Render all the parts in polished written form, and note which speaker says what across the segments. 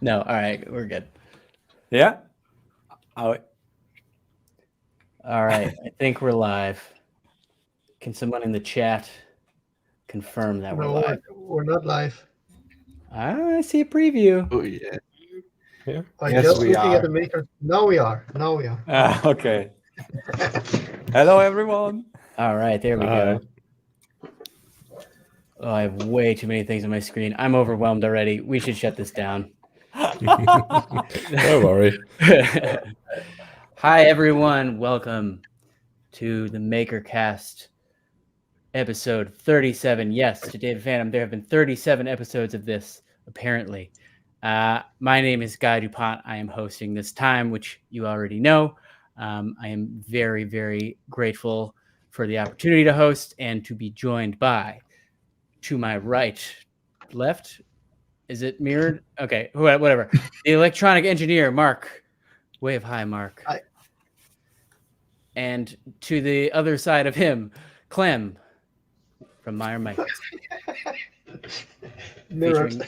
Speaker 1: No, all right, we're good.
Speaker 2: Yeah. Oh,
Speaker 1: All right, I think we're live. Can someone in the chat confirm that we're
Speaker 3: No,
Speaker 1: live?
Speaker 3: we're not live.
Speaker 1: I see a preview.
Speaker 4: Oh yeah.
Speaker 2: yeah.
Speaker 3: I'm
Speaker 4: Yes,
Speaker 3: just
Speaker 4: we
Speaker 3: looking at
Speaker 4: are.
Speaker 3: the maker. Now we are.
Speaker 2: Okay. Hello, everyone.
Speaker 1: All right, there we go. Oh, I have way too many things on my screen. I'm overwhelmed already. We should shut this down.
Speaker 5: Don't worry.
Speaker 1: Hi, everyone. Welcome to the MakerCast episode 37. Yes, to David Phantom, there have been 37 episodes of this, apparently. My name is Guy Dupont. I am hosting this time, which you already know. I am very, very grateful for the opportunity to host and to be joined by, to my right, left, is it mirrored? Okay, whatever. The electronic engineer, Mark. Wave hi, Mark.
Speaker 3: Hi.
Speaker 1: And to the other side of him, Clem from Meyer Mike.
Speaker 3: Mirrored.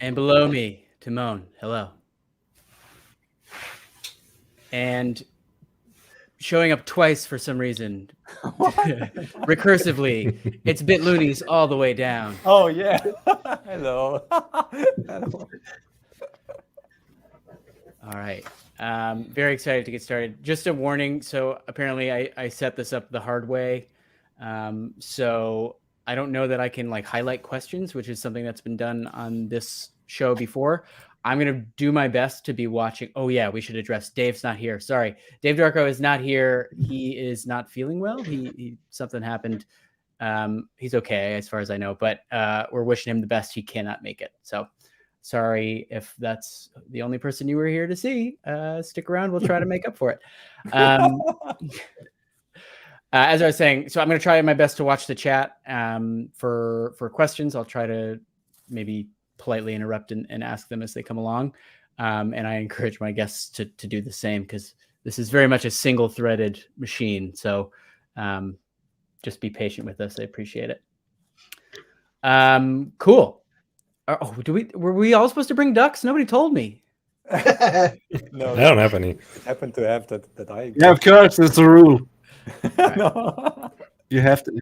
Speaker 1: And below me, Timon. Hello. And showing up twice for some reason, recursively, it's bitluni's all the way down.
Speaker 2: Oh, yeah. Hello. Hello.
Speaker 1: All right. Very excited to get started. Just a warning. So apparently I set this up the hard way. So I don't know that I can like highlight questions, which is something that's been done on this show before. I'm going to do my best to be watching. Oh, yeah, we should address Dave's not here. Sorry. Dave Darko is not here. He is not feeling well. He something happened. He's okay as far as I know, but we're wishing him the best. He cannot make it. So sorry if that's the only person you were here to see. Stick around. We'll try to make up for it. As I was saying, so I'm going to try my best to watch the chat for questions. I'll try to maybe politely interrupt and ask them as they come along. And I encourage my guests to do the same because this is very much a single-threaded machine. So just be patient with us. I appreciate it. Cool. Oh, were we all supposed to bring ducks? Nobody told me.
Speaker 2: No,
Speaker 5: I don't have any.
Speaker 2: It happened to have that I.
Speaker 4: Yeah, of course, it's a rule.
Speaker 2: No.
Speaker 4: You have to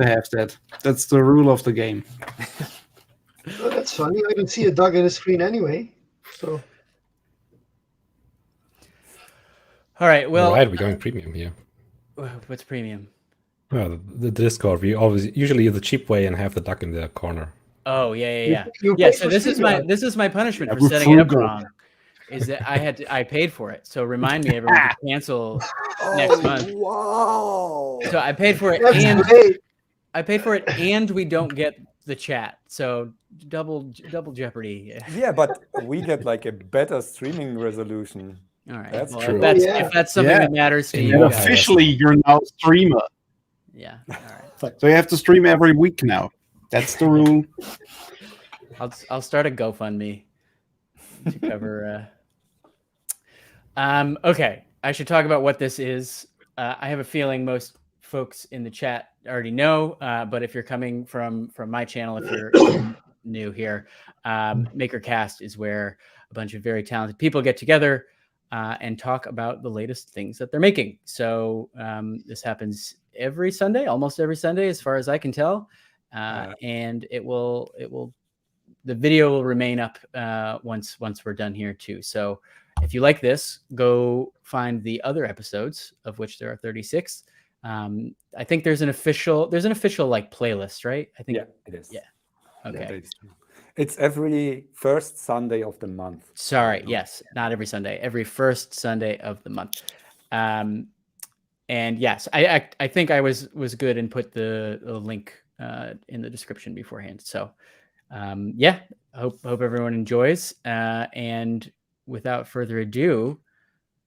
Speaker 4: have that. That's the rule of the game.
Speaker 3: Oh, that's funny. I don't see a dog in the screen anyway. So
Speaker 1: All right. Well,
Speaker 5: Why are we going premium here?
Speaker 1: what's premium?
Speaker 5: Well, the Discord, we usually the cheap way and have the duck in the corner.
Speaker 1: Oh, yeah.
Speaker 3: you
Speaker 1: Yeah,
Speaker 3: pay
Speaker 1: so
Speaker 3: for
Speaker 1: this is
Speaker 3: StreamYard.
Speaker 1: my punishment for
Speaker 4: we're
Speaker 1: setting it up
Speaker 4: frugal.
Speaker 1: wrong. Is that I paid for it. So remind me everyone to cancel next month.
Speaker 2: Wow.
Speaker 1: So I paid for it
Speaker 3: That's great.
Speaker 1: and we don't get the chat. So double jeopardy.
Speaker 2: Yeah, but we get like a better streaming resolution.
Speaker 1: All right.
Speaker 2: That's
Speaker 1: well,
Speaker 5: true.
Speaker 1: If that's something
Speaker 4: Yeah.
Speaker 1: that matters to
Speaker 5: And
Speaker 1: you
Speaker 4: And
Speaker 1: guys.
Speaker 4: officially, you're now a streamer.
Speaker 1: Yeah. All right.
Speaker 4: So you have to stream every week now. That's the rule.
Speaker 1: I'll start a GoFundMe to cover. Okay, I should talk about what this is. I have a feeling most folks in the chat already know, but if you're coming from my channel, if you're new here, MakerCast is where a bunch of very talented people get together and talk about the latest things that they're making. So this happens every Sunday, almost every Sunday, as far as I can tell, and the video will remain up once we're done here too. So if you like this, go find the other episodes, of which there are 36. I think there's an official like playlist, right? I think.
Speaker 2: Yeah, it is.
Speaker 1: Yeah.
Speaker 2: Yeah,
Speaker 1: Okay.
Speaker 2: that is true. It's every first Sunday of the month.
Speaker 1: Sorry. Yes, not every Sunday. Every first Sunday of the month. And yes, I think I was good and put the link in the description beforehand. So yeah, I hope everyone enjoys. And without further ado,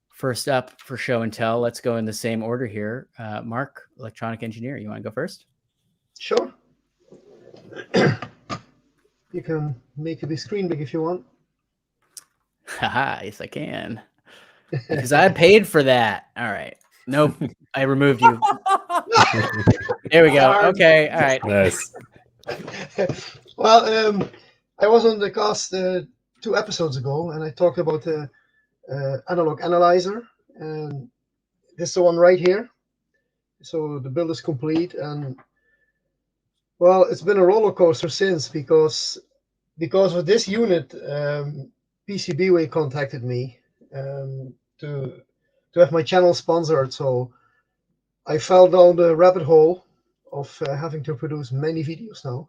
Speaker 1: first up for show and tell, let's go in the same order here. Mark, electronic engineer, you want to go first?
Speaker 3: Sure. You can make the screen big if you want.
Speaker 1: Haha, yes, I can. Because I paid for that. All right. Nope, I removed you. There we go. Okay, all right.
Speaker 5: Nice.
Speaker 3: Well, I was on the cast 2 episodes ago, and I talked about the analog analyzer, and this is the one right here. So the build is complete, and well, it's been a roller coaster since because of this unit. PCBWay contacted me to have my channel sponsored, so I fell down the rabbit hole of having to produce many videos now.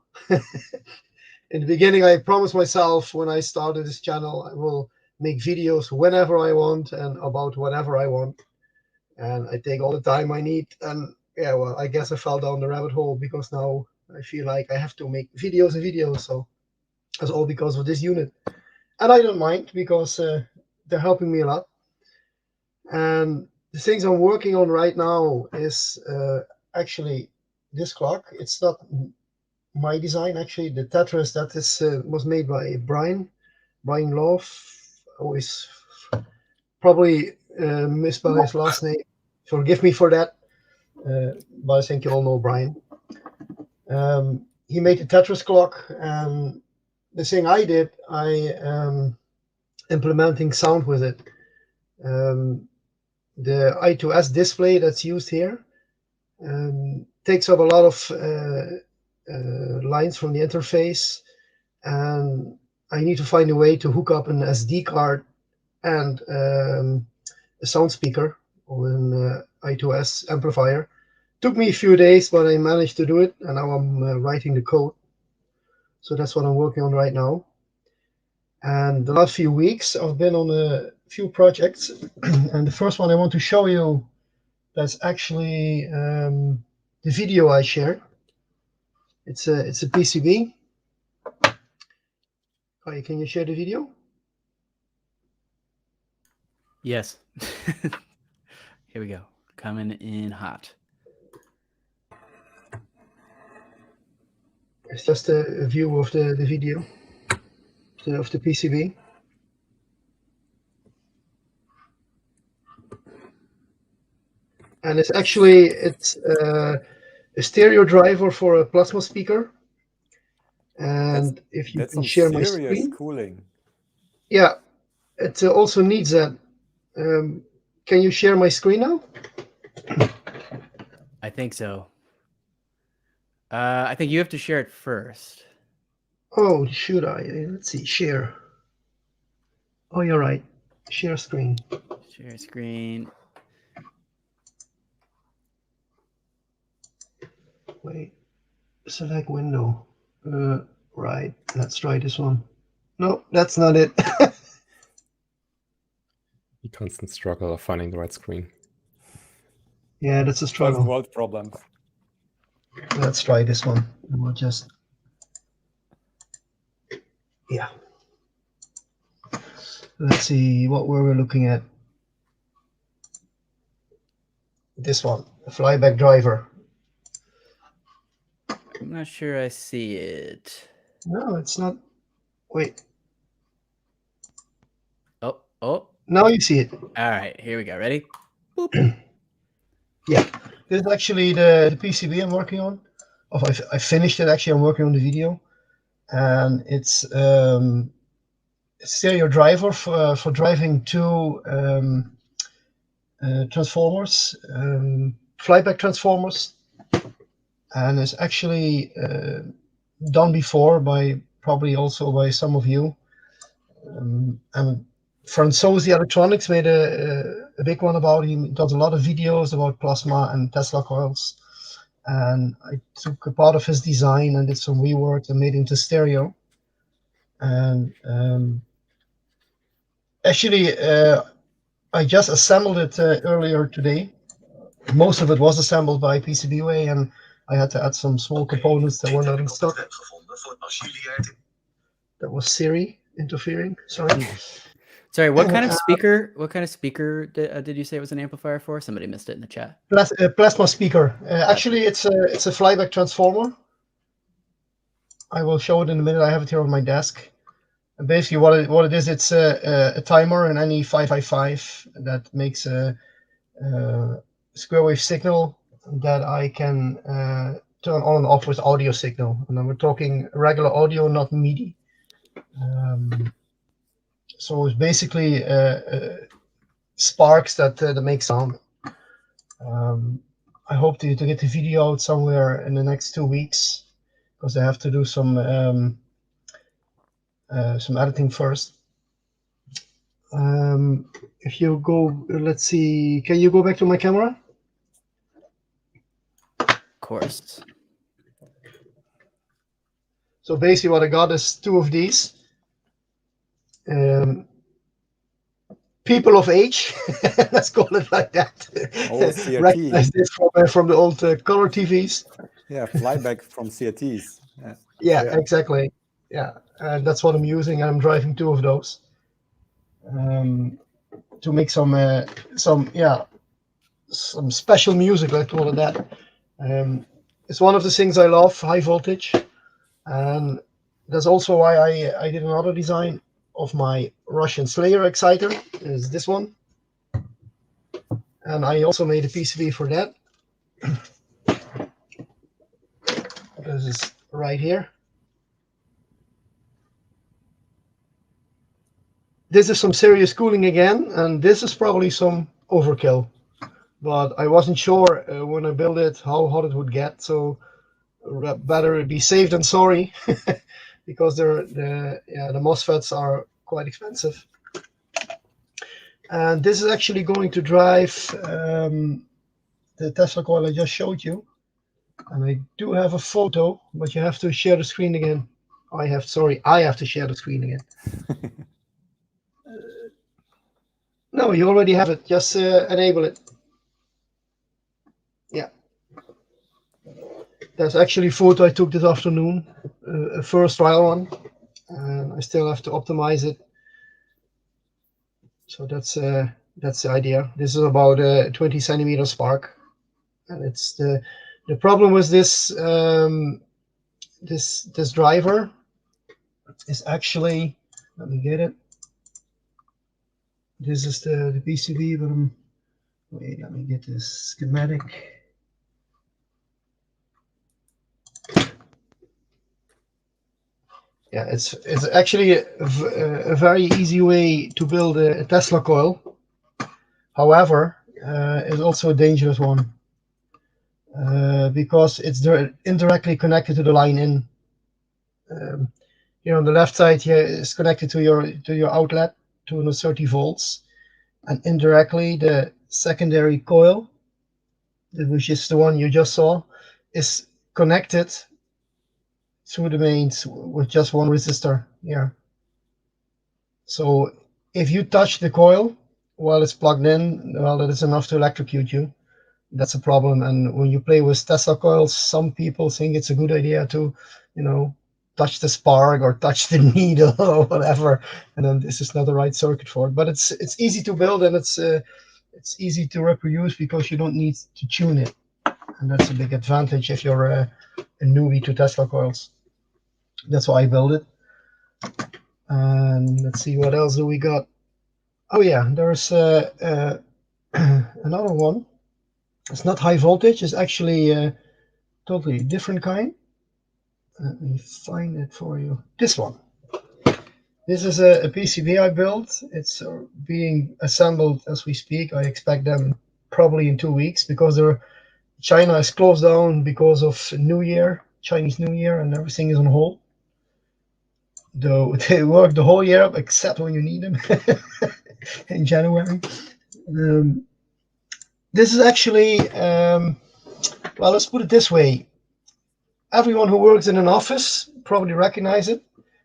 Speaker 3: In the beginning, I promised myself when I started this channel, I will make videos whenever I want and about whatever I want. And I take all the time I need. And yeah, well, I guess I fell down the rabbit hole because now I feel like I have to make videos and videos. So that's all because of this unit. And I don't mind because they're helping me a lot. And the things I'm working on right now is actually this clock. It's not my design, actually. The Tetris that is was made by Brian Love. Always probably misspell his last name. Forgive me for that. But I think you all know Brian. He made the Tetris clock, and the thing I did, I implementing sound with it. The I2S display that's used here takes up a lot of lines from the interface, and I need to find a way to hook up an SD card and a sound speaker or an I2S amplifier. Took me a few days, but I managed to do it, and now I'm writing the code. So that's what I'm working on right now. And the last few weeks, I've been on a few projects, and the first one I want to show you, that's actually the video I shared. It's a PCB. Kai, can you share the video?
Speaker 1: Yes. Here we go. Coming in hot.
Speaker 3: It's just a view of the video of the PCB. And it's actually a stereo driver for a plasma speaker. And if you can share my screen,
Speaker 2: cooling.
Speaker 3: yeah, it also needs that. Can you share my screen now?
Speaker 1: I think so. I think you have to share it first.
Speaker 3: Oh, should I? Let's see, share. Oh, you're right. Share screen.
Speaker 1: Share screen.
Speaker 3: Wait, select window. Right, let's try this one. No, that's not it.
Speaker 5: The constant struggle of finding the right screen.
Speaker 3: Yeah, that's a
Speaker 2: First
Speaker 3: struggle.
Speaker 2: world problems.
Speaker 3: Let's try this one. And we'll just, yeah. Let's see what were we looking at. This one, the flyback driver.
Speaker 1: I'm not sure I see it.
Speaker 3: No, it's not. Wait,
Speaker 1: Oh.
Speaker 3: now you see it.
Speaker 1: All right, here we go. Ready?
Speaker 3: Yeah, this is actually the PCB I'm working on. Oh, I finished it actually. I'm working on the video, and it's a stereo driver for driving 2 transformers, flyback transformers, and it's actually done before by probably also by some of you. And Franzosi Electronics made a big one about it. He does a lot of videos about plasma and Tesla coils. And I took a part of his design and did some rework and made it into stereo. And actually, I just assembled it earlier today. Most of it was assembled by PCBWay, and I had to add some small components that were not in stock. That was Siri interfering. Sorry.
Speaker 1: Sorry, what kind of speaker? What kind of speaker did you say it was an amplifier for? Somebody missed it in the chat.
Speaker 3: Plasma speaker. Actually, it's a flyback transformer. I will show it in a minute. I have it here on my desk. And basically, what it is, it's a timer, an NE555 that makes a square wave signal that I can turn on and off with audio signal. And then we're talking regular audio, not MIDI. So it's basically sparks that make sound. I hope to get the video out somewhere in the next 2 weeks, because I have to do some editing first. If you go, let's see, can you go back to my camera?
Speaker 1: Of course.
Speaker 3: So basically what I got is 2 of these. People of age, let's call it like that.
Speaker 2: Oh, CRT.
Speaker 3: Recognize this from the old color TVs.
Speaker 2: Yeah, flyback from CRTs.
Speaker 3: Yeah, exactly. Yeah, and that's what I'm using. I'm driving 2 of those to make some special music, let's call it that. It's one of the things I love, high voltage, and that's also why I did another design of my Russian Slayer exciter, is this one, and I also made a PCB for that. This is right here. This is some serious cooling again, and this is probably some overkill, but I wasn't sure when I built it how hot it would get, so better be safe than sorry, because the MOSFETs are quite expensive. And this is actually going to drive the Tesla coil I just showed you. And I do have a photo, but you have to share the screen again. I have to share the screen again. No, you already have it. Just enable it. Yeah. That's actually a photo I took this afternoon, a first trial one. And I still have to optimize it. So that's the idea. This is about a 20 centimeter spark. And it's the problem with this this driver is actually, let me get it. This is the PCB, but wait, let me get this schematic. Yeah, it's actually a very easy way to build a Tesla coil. However, it's also a dangerous one because it's indirectly connected to the line in. Here on the left side here is connected to your outlet, 230 volts, and indirectly the secondary coil, which is the one you just saw, is connected through the mains with just one resistor here. So if you touch the coil while it's plugged in, well, that is enough to electrocute you. That's a problem. And when you play with Tesla coils, some people think it's a good idea to, touch the spark or touch the needle or whatever. And then this is not the right circuit for it. But it's easy to build, and it's easy to reproduce because you don't need to tune it. And that's a big advantage if you're a newbie to Tesla coils. That's why I built it. And let's see, what else do we got? Oh yeah, there's another one. It's not high voltage. It's actually a totally different kind. Let me find it for you. This one. This is a PCB I built. It's being assembled as we speak. I expect them probably in 2 weeks because China is closed down because of New Year, Chinese New Year, and everything is on hold. Though they work the whole year except when you need them in January. This is actually, well, let's put it this way. Everyone who works in an office probably recognize it,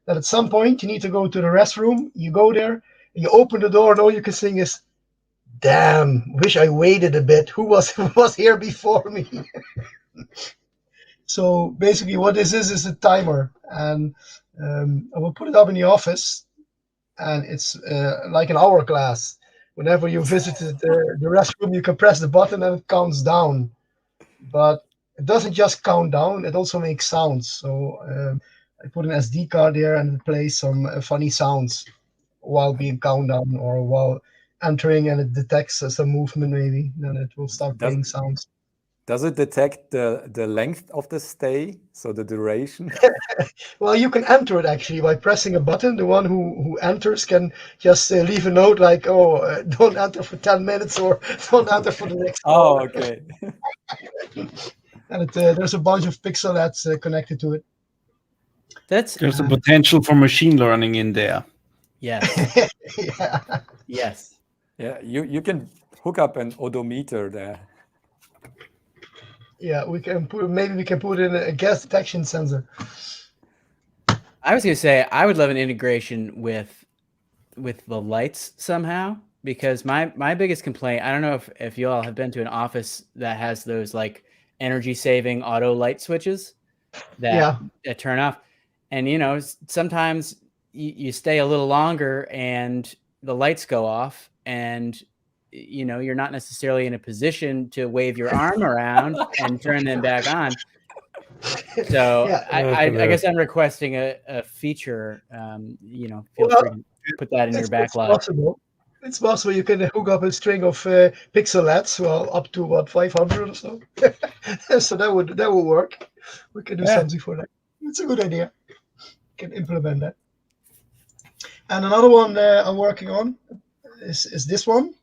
Speaker 3: that at some point you need to go to the restroom, you go there, you open the door, and all you can sing is, damn, wish I waited a bit. Who was here before me? So basically what this is a timer. And I will put it up in the office, and it's like an hourglass. Whenever you visited the restroom, you can press the button and it counts down. But it doesn't just count down, it also makes sounds. So I put an SD card there and it plays some funny sounds while being count down or while entering, and it detects some movement maybe. Then it will start playing sounds.
Speaker 2: Does it detect the length of the stay, so the duration?
Speaker 3: Well, you can enter it actually by pressing a button. The one who enters can just leave a note like, "Oh, don't enter for 10 minutes," or "Don't enter for the next
Speaker 2: Oh,
Speaker 3: hour."
Speaker 2: okay.
Speaker 3: And there's a bunch of pixelets connected to it.
Speaker 1: That's
Speaker 4: There's a potential for machine learning in there.
Speaker 1: yes,
Speaker 3: Yeah.
Speaker 1: yes.
Speaker 2: Yeah, you can hook up an odometer there.
Speaker 3: Yeah, we can maybe we can put in a gas detection sensor.
Speaker 1: I was gonna say I would love an integration with the lights somehow, because my biggest complaint, I don't know if you all have been to an office that has those like energy saving auto light switches that turn off, and sometimes you stay a little longer and the lights go off, and you're not necessarily in a position to wave your arm around and turn them back on. So
Speaker 3: Yeah.
Speaker 1: I guess I'm requesting a feature. Feel
Speaker 3: Well,
Speaker 1: free to put that in your
Speaker 3: It's
Speaker 1: backlog.
Speaker 3: possible. It's possible you can hook up a string of pixelets, well, up to what, 500 or so. So that would work. We can do something for that. It's a good idea. Can implement that. And another one I'm working on is this one.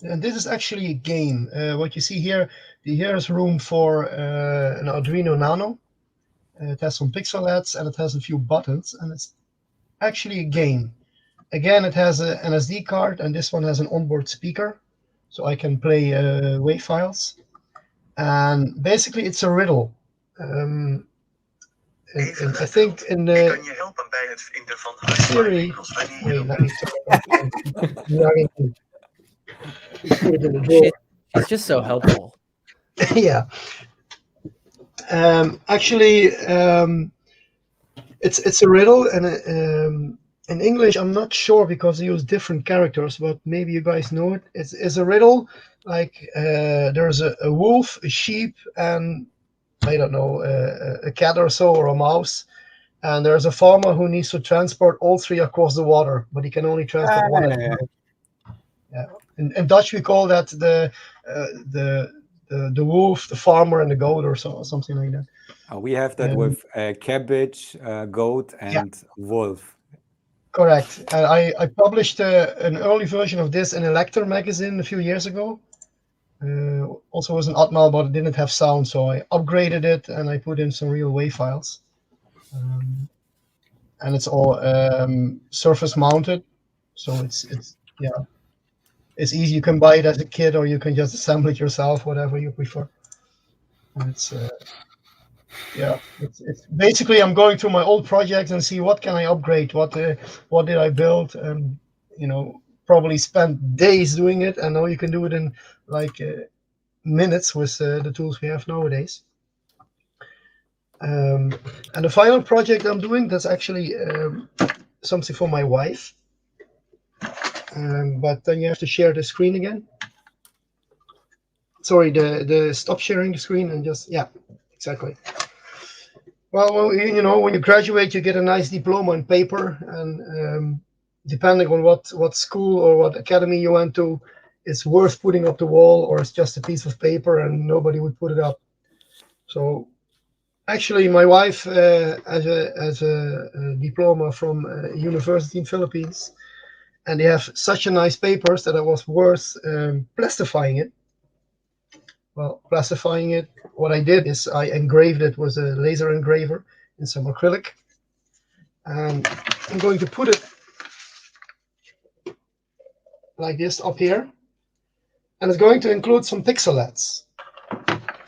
Speaker 3: And this is actually a game. What you see here, here is room for an Arduino Nano. It has some pixelets and it has a few buttons, and it's actually a game. Again, it has an SD card, and this one has an onboard speaker, so I can play WAV files. And basically, it's a riddle. And I think in the theory, wait, let me put it in the drawer.
Speaker 1: It's just so helpful.
Speaker 3: Yeah. Actually, it's a riddle, and in English, I'm not sure because they use different characters, but maybe you guys know it. It's a riddle like there's a wolf, a sheep, and I don't know, a cat or so, or a mouse. And there's a farmer who needs to transport all three across the water, but he can only transport one at a time. Yeah. In Dutch, we call that the wolf, the farmer, and the goat, or something like that.
Speaker 2: We have that with cabbage, goat, and wolf.
Speaker 3: Correct. I published an early version of this in a Lecture magazine a few years ago. Also was an Atmel, but it didn't have sound, so I upgraded it and I put in some real WAV files. And it's all surface mounted, so it's easy. You can buy it as a kit, or you can just assemble it yourself, whatever you prefer. And it's basically I'm going through my old projects and see what can I upgrade, what did I build, and probably spent days doing it, and now you can do it in like minutes with the tools we have nowadays. And the final project I'm doing, that's actually something for my wife. But then you have to share the screen again. Sorry, the stop sharing the screen and just, yeah, exactly. Well, when you graduate, you get a nice diploma in paper, and depending on what school or what academy you went to, it's worth putting up the wall, or it's just a piece of paper and nobody would put it up. So actually, my wife has a diploma from a university in Philippines, and they have such a nice papers that it was worth plastifying it. Well, plastifying it, what I did is I engraved it with a laser engraver in some acrylic, and I'm going to put it like this up here, and it's going to include some pixelets,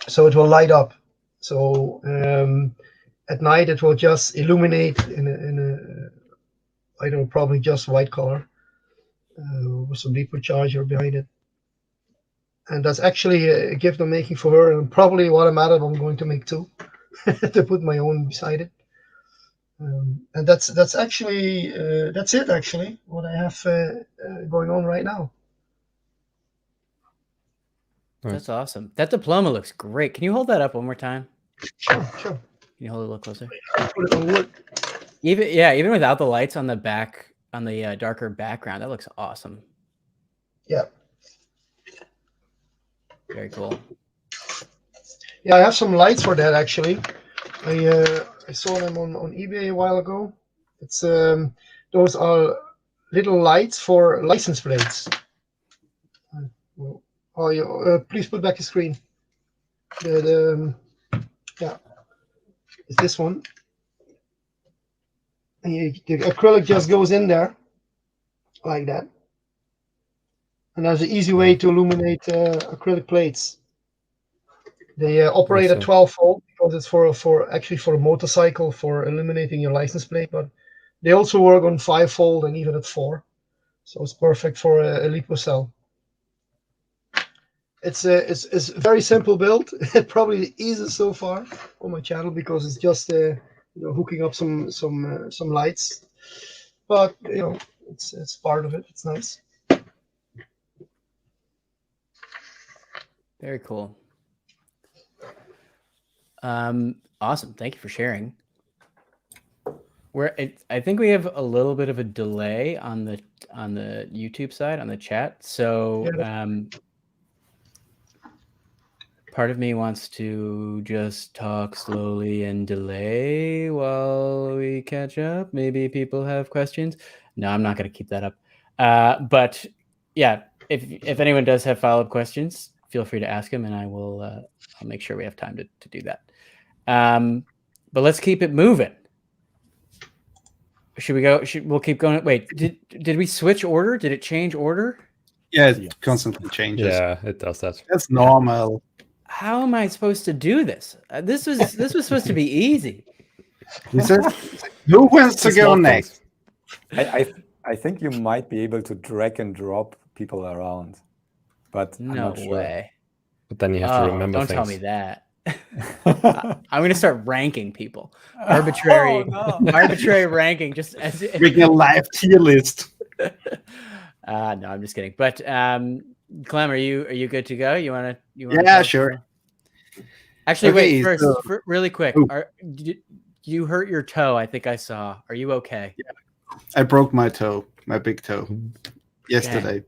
Speaker 3: so it will light up. So at night it will just illuminate in a I don't know, probably just white color with some Dupont charger behind it. And that's actually a gift I'm making for her, and probably what I'm going to make too, to put my own beside it. And that's actually that's it. Actually, what I have going on right now.
Speaker 1: That's awesome. That diploma looks great. Can you hold that up one more time?
Speaker 3: Sure.
Speaker 1: Can you hold it a little closer?
Speaker 3: Put it on wood.
Speaker 1: Even without the lights on the back, on the darker background, that looks awesome.
Speaker 3: Yeah.
Speaker 1: Very cool.
Speaker 3: Yeah, I have some lights for that actually. I saw them on eBay a while ago. It's those are little lights for license plates. Oh, please put back the screen. Yeah, it's this one. And the acrylic just goes in there like that. And there's an easy way to illuminate acrylic plates. They operate at 12 volt because it's for actually for a motorcycle for illuminating your license plate, but they also work on 5 volt and even at 4. So it's perfect for a lipo cell. It's a very simple build. Probably the easiest so far on my channel because it's just hooking up some lights. But it's part of it. It's nice.
Speaker 1: Very cool. Awesome. Thank you for sharing. I think we have a little bit of a delay on the YouTube side, on the chat. So part of me wants to just talk slowly and delay while we catch up. Maybe people have questions. No, I'm not going to keep that up. But yeah, if anyone does have follow-up questions, feel free to ask them, and I will. I'll make sure we have time to do that. But let's keep it moving. Should we go? We'll keep going. Wait, did we switch order? Did it change order?
Speaker 4: Yeah, it constantly changes.
Speaker 5: Yeah, it does that.
Speaker 4: That's normal.
Speaker 1: How am I supposed to do this? This was supposed to be easy.
Speaker 4: Who wants to go next?
Speaker 2: I think you might be able to drag and drop people around, but I'm
Speaker 1: No
Speaker 2: not sure.
Speaker 1: way.
Speaker 5: But then you have to remember
Speaker 1: Don't
Speaker 5: things.
Speaker 1: tell me that. I'm going to start ranking people. Arbitrary ranking, just as
Speaker 4: Making a live tier list.
Speaker 1: No, I'm just kidding. But Clem, are you good to go? You want to?
Speaker 4: Yeah, sure.
Speaker 1: Actually,
Speaker 4: Okay,
Speaker 1: wait. First, really quick.
Speaker 4: Oh.
Speaker 1: You hurt your toe? I think I saw. Are you okay?
Speaker 4: Yeah. I broke my toe, my big toe, yesterday.
Speaker 1: Okay.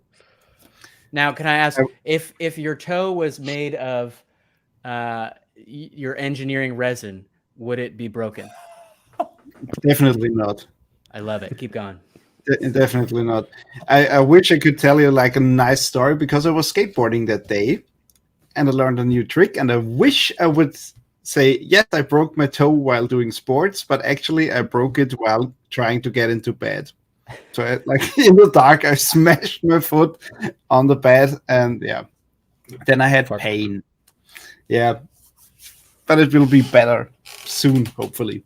Speaker 1: Now, can I ask if your toe was made of your engineering resin, would it be broken?
Speaker 4: Definitely not.
Speaker 1: I love it. Keep going.
Speaker 4: Definitely not. I wish I could tell you like a nice story because I was skateboarding that day and I learned a new trick, and I wish I would say, yes, I broke my toe while doing sports, but actually I broke it while trying to get into bed. So like in the dark, I smashed my foot on the bed, and yeah, then I had pain. Yeah, but it will be better soon, hopefully.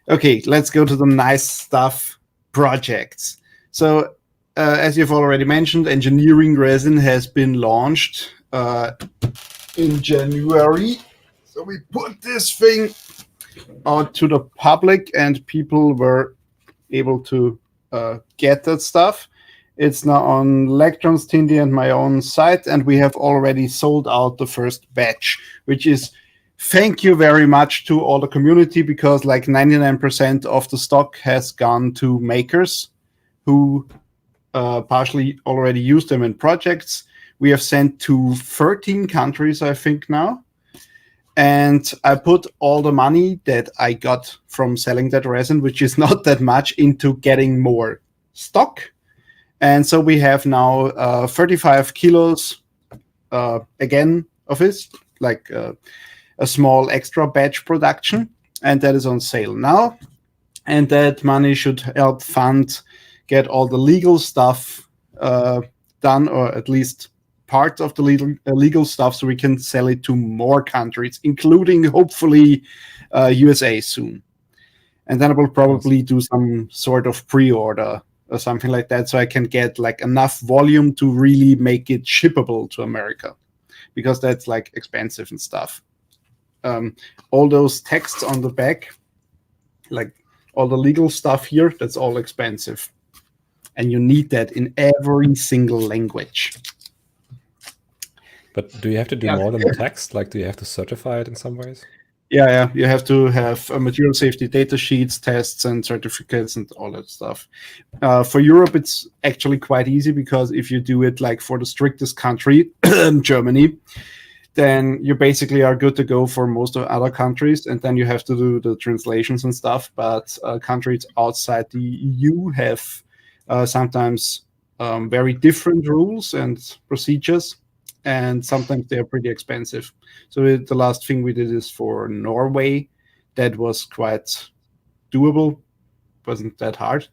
Speaker 4: Okay, let's go to the nice stuff projects. So as you've already mentioned, engineering resin has been launched in January. So we put this thing out to the public and people were able to get that stuff. It's now on Electrons, Tindy, and my own site, and we have already sold out the first batch, which is thank you very much to all the community, because like 99% of the stock has gone to makers who partially already use them in projects. We have sent to 13 countries, I think, now. And I put all the money that I got from selling that resin, which is not that much, into getting more stock. And so we have now 35 kilos again of this, like a small extra batch production. And that is on sale now. And that money should help fund, get all the legal stuff done, or at least part of the legal stuff, so we can sell it to more countries, including hopefully USA soon. And then I will probably do some sort of pre-order or something like that, so I can get like enough volume to really make it shippable to America, because that's like expensive and stuff. All those texts on the back, like all the legal stuff here, that's all expensive. And you need that in every single language.
Speaker 5: But do you have to do more than the text? Like, do you have to certify it in some ways?
Speaker 4: Yeah. You have to have material safety data sheets, tests, and certificates, and all that stuff. For Europe, it's actually quite easy, because if you do it like for the strictest country, Germany, then you basically are good to go for most of other countries, and then you have to do the translations and stuff. But countries outside the EU have sometimes very different rules and procedures, and sometimes they are pretty expensive. So the last thing we did is for Norway. That was quite doable, wasn't that hard.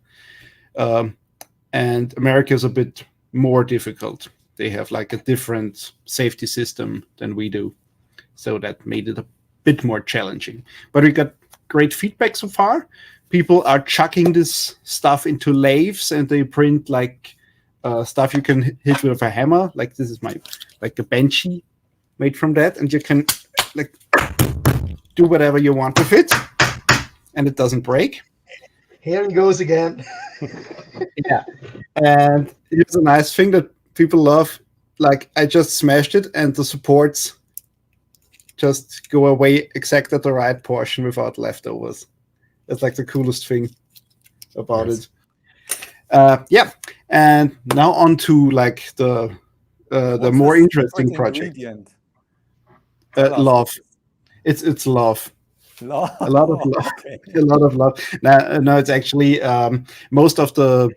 Speaker 4: And America is a bit more difficult. They have like a different safety system than we do. So that made it a bit more challenging. But we got great feedback so far. People are chucking this stuff into lathes, and they print like stuff you can hit with a hammer. Like this is like a benchy made from that. And you can like do whatever you want with it. And it doesn't break.
Speaker 3: Here it goes again.
Speaker 4: Yeah. And it's a nice thing that people love. Like I just smashed it and the supports just go away exactly at the right portion without leftovers. That's like the coolest thing about
Speaker 5: Nice.
Speaker 4: it. Yeah. And now on to like the
Speaker 2: What's
Speaker 4: more
Speaker 2: the
Speaker 4: interesting
Speaker 2: secret
Speaker 4: project.
Speaker 2: ingredient? Tell us.
Speaker 4: Love. It's love.
Speaker 2: Love.
Speaker 4: A lot of love.
Speaker 2: Okay.
Speaker 4: A lot of love. No, it's actually most of the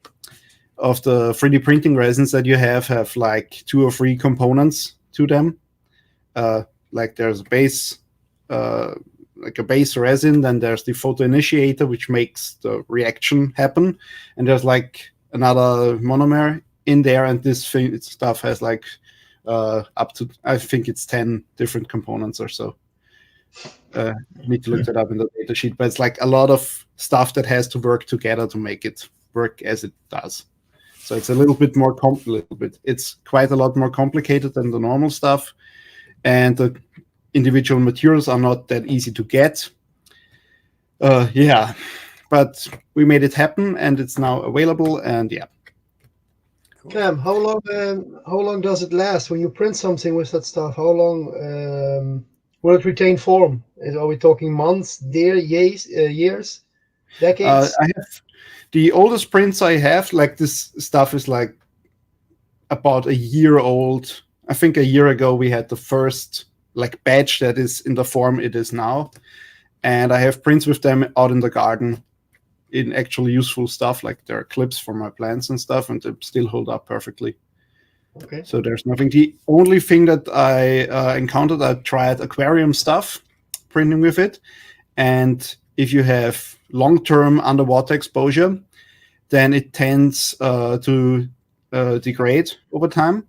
Speaker 4: 3D printing resins that you have like 2 or 3 components to them. Like there's a base, like a base resin, then there's the photo initiator, which makes the reaction happen, and there's like another monomer in there, and this stuff has like up to, I think it's 10 different components or so. Need to look that up in the data sheet, but it's like a lot of stuff that has to work together to make it work as it does. So it's a little bit more it's quite a lot more complicated than the normal stuff, and the individual materials are not that easy to get. Yeah, but we made it happen, and it's now available, and yeah.
Speaker 3: Cam, how long does it last when you print something with that stuff? How long will it retain form? Are we talking months, years, decades?
Speaker 4: I have the oldest prints I have. Like this stuff is like about a year old. I think a year ago we had the first like batch that is in the form it is now, and I have prints with them out in the garden in actually useful stuff. Like there are clips for my plants and stuff, and they still hold up perfectly.
Speaker 3: Okay.
Speaker 4: So there's nothing. The only thing that I encountered, I tried aquarium stuff, printing with it. And if you have long-term underwater exposure, then it tends to degrade over time.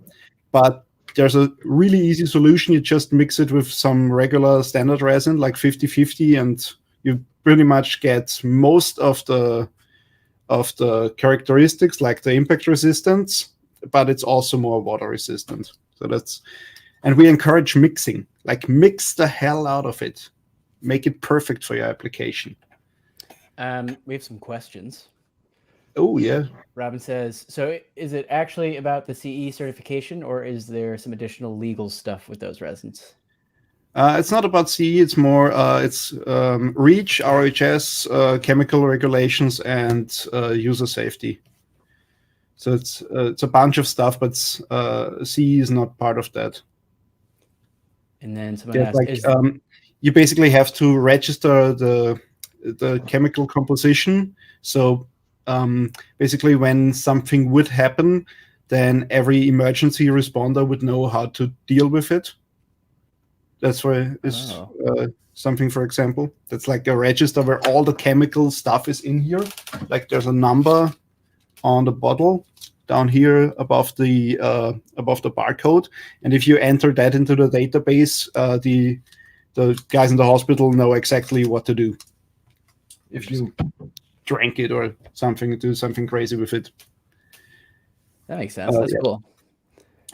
Speaker 4: But there's a really easy solution. You just mix it with some regular standard resin, like 50-50, and you pretty much get most of the characteristics, like the impact resistance, but it's also more water resistant. So and we encourage mixing, like mix the hell out of it. Make it perfect for your application.
Speaker 1: We have some questions.
Speaker 4: Oh, yeah.
Speaker 1: Robin says, so is it actually about the CE certification, or is there some additional legal stuff with those resins?
Speaker 4: It's not about CE. It's more, it's REACH, RHS, chemical regulations, and user safety. So it's a bunch of stuff, but CE is not part of that.
Speaker 1: And then someone asked,
Speaker 4: like, you basically have to register the chemical composition. So basically, when something would happen, then every emergency responder would know how to deal with it. That's why it's something, for example, that's like a register where all the chemical stuff is in here. Like there's a number on the bottle down here above the barcode, and if you enter that into the database, the guys in the hospital know exactly what to do if you drank it or something, do something crazy with it.
Speaker 1: That makes sense. That's cool.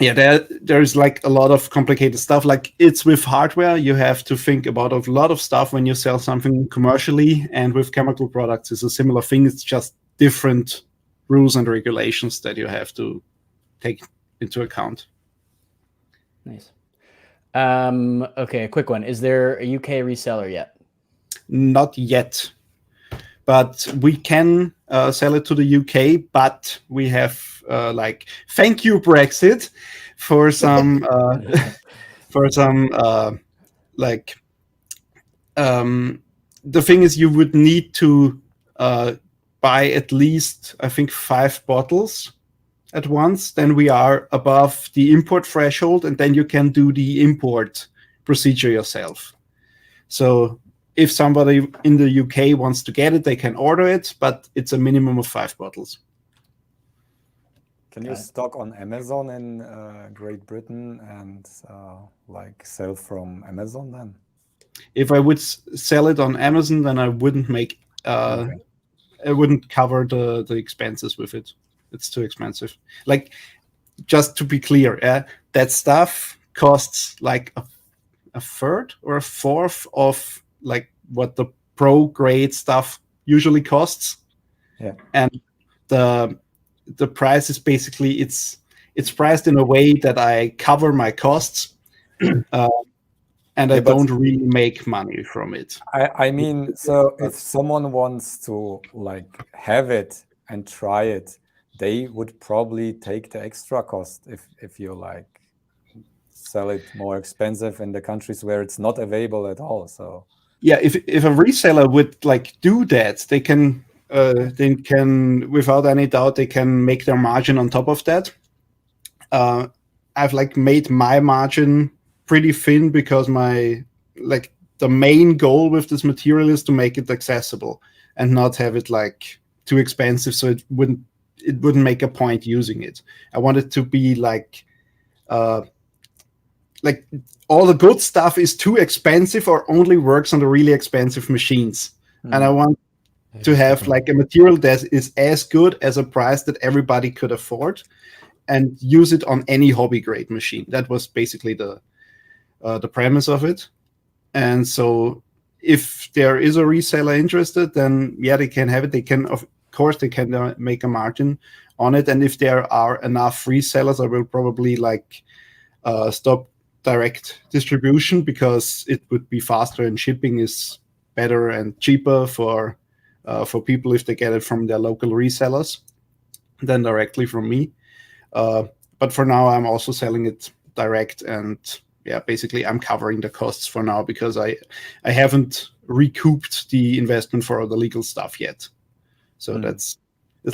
Speaker 4: Yeah, there's like a lot of complicated stuff. Like it's with hardware, you have to think about a lot of stuff when you sell something commercially, and with chemical products, it's a similar thing. It's just different rules and regulations that you have to take into account.
Speaker 1: Nice. Okay, a quick one. Is there a UK reseller yet?
Speaker 4: Not yet, but we can sell it to the UK. But we have like, thank you Brexit for some for some the thing is you would need to buy at least, I think, 5 bottles at once. Then we are above the import threshold, and then you can do the import procedure yourself. So if somebody in the UK wants to get it, they can order it, but it's a minimum of 5 bottles.
Speaker 2: Can you stock on Amazon in Great Britain and like sell from Amazon then?
Speaker 4: If I would sell it on Amazon, then I wouldn't make
Speaker 2: Okay.
Speaker 4: I wouldn't cover the expenses with it. It's too expensive. Like, just to be clear, that stuff costs like a third or a fourth of like what the pro grade stuff usually costs.
Speaker 2: Yeah.
Speaker 4: And the price is basically it's priced in a way that I cover my costs, and I don't really make money from it.
Speaker 2: I mean, so if someone wants to like have it and try it, they would probably take the extra cost if you like sell it more expensive in the countries where it's not available at all. So
Speaker 4: yeah, if a reseller would like do that, they can without any doubt they can make their margin on top of that. I've like made my margin pretty thin because the main goal with this material is to make it accessible and not have it like too expensive, so it wouldn't make a point using it. I want it to be like all the good stuff is too expensive or only works on the really expensive machines. And I want to have like a material that is as good as a price that everybody could afford and use it on any hobby grade machine. That was basically the premise of it. And so if there is a reseller interested, then yeah, they can have it. They can, of course, they can make a margin on it. And if there are enough resellers, I will probably like stop direct distribution because it would be faster and shipping is better and cheaper for people if they get it from their local resellers than directly from me. But for now, I'm also selling it direct, and yeah, basically I'm covering the costs for now because I haven't recouped the investment for the legal stuff yet. So it's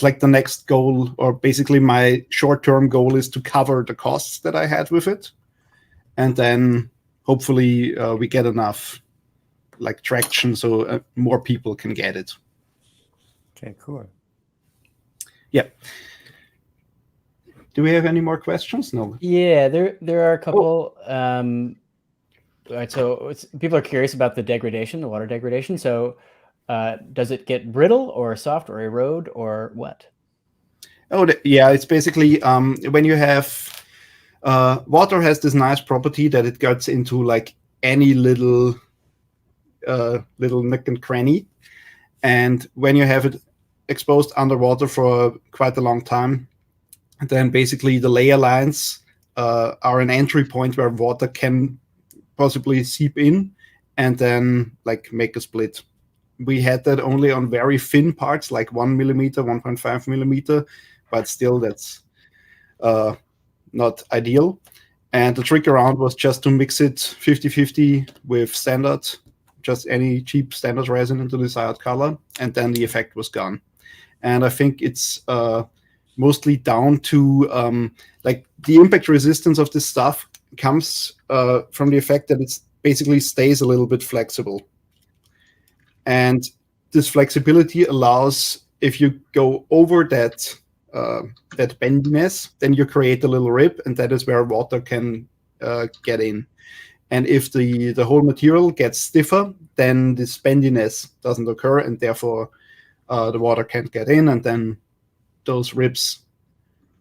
Speaker 4: like the next goal, or basically my short-term goal is to cover the costs that I had with it, and then hopefully we get enough like traction so more people can get it.
Speaker 2: okay, cool.
Speaker 4: Yeah. Do we have any more questions? No.
Speaker 1: Yeah, there are a couple. All right, so people are curious about the degradation, the water degradation. So does it get brittle or soft or erode or what?
Speaker 4: Oh, yeah, it's basically when you have water has this nice property that it gets into like any little nook and cranny, and when you have it exposed underwater for quite a long time, then basically the layer lines are an entry point where water can possibly seep in and then like make a split. We had that only on very thin parts, like 1 millimeter, 1.5 millimeter, but still that's not ideal. And the trick around was just to mix it 50-50 with standard, just any cheap standard resin into the desired color, and then the effect was gone. And I think it's mostly down to like the impact resistance of this stuff comes from the effect that it basically stays a little bit flexible. And this flexibility allows, if you go over that bendiness, then you create a little rip, and that is where water can get in. And if the whole material gets stiffer, then this bendiness doesn't occur, and therefore the water can't get in, and then those rips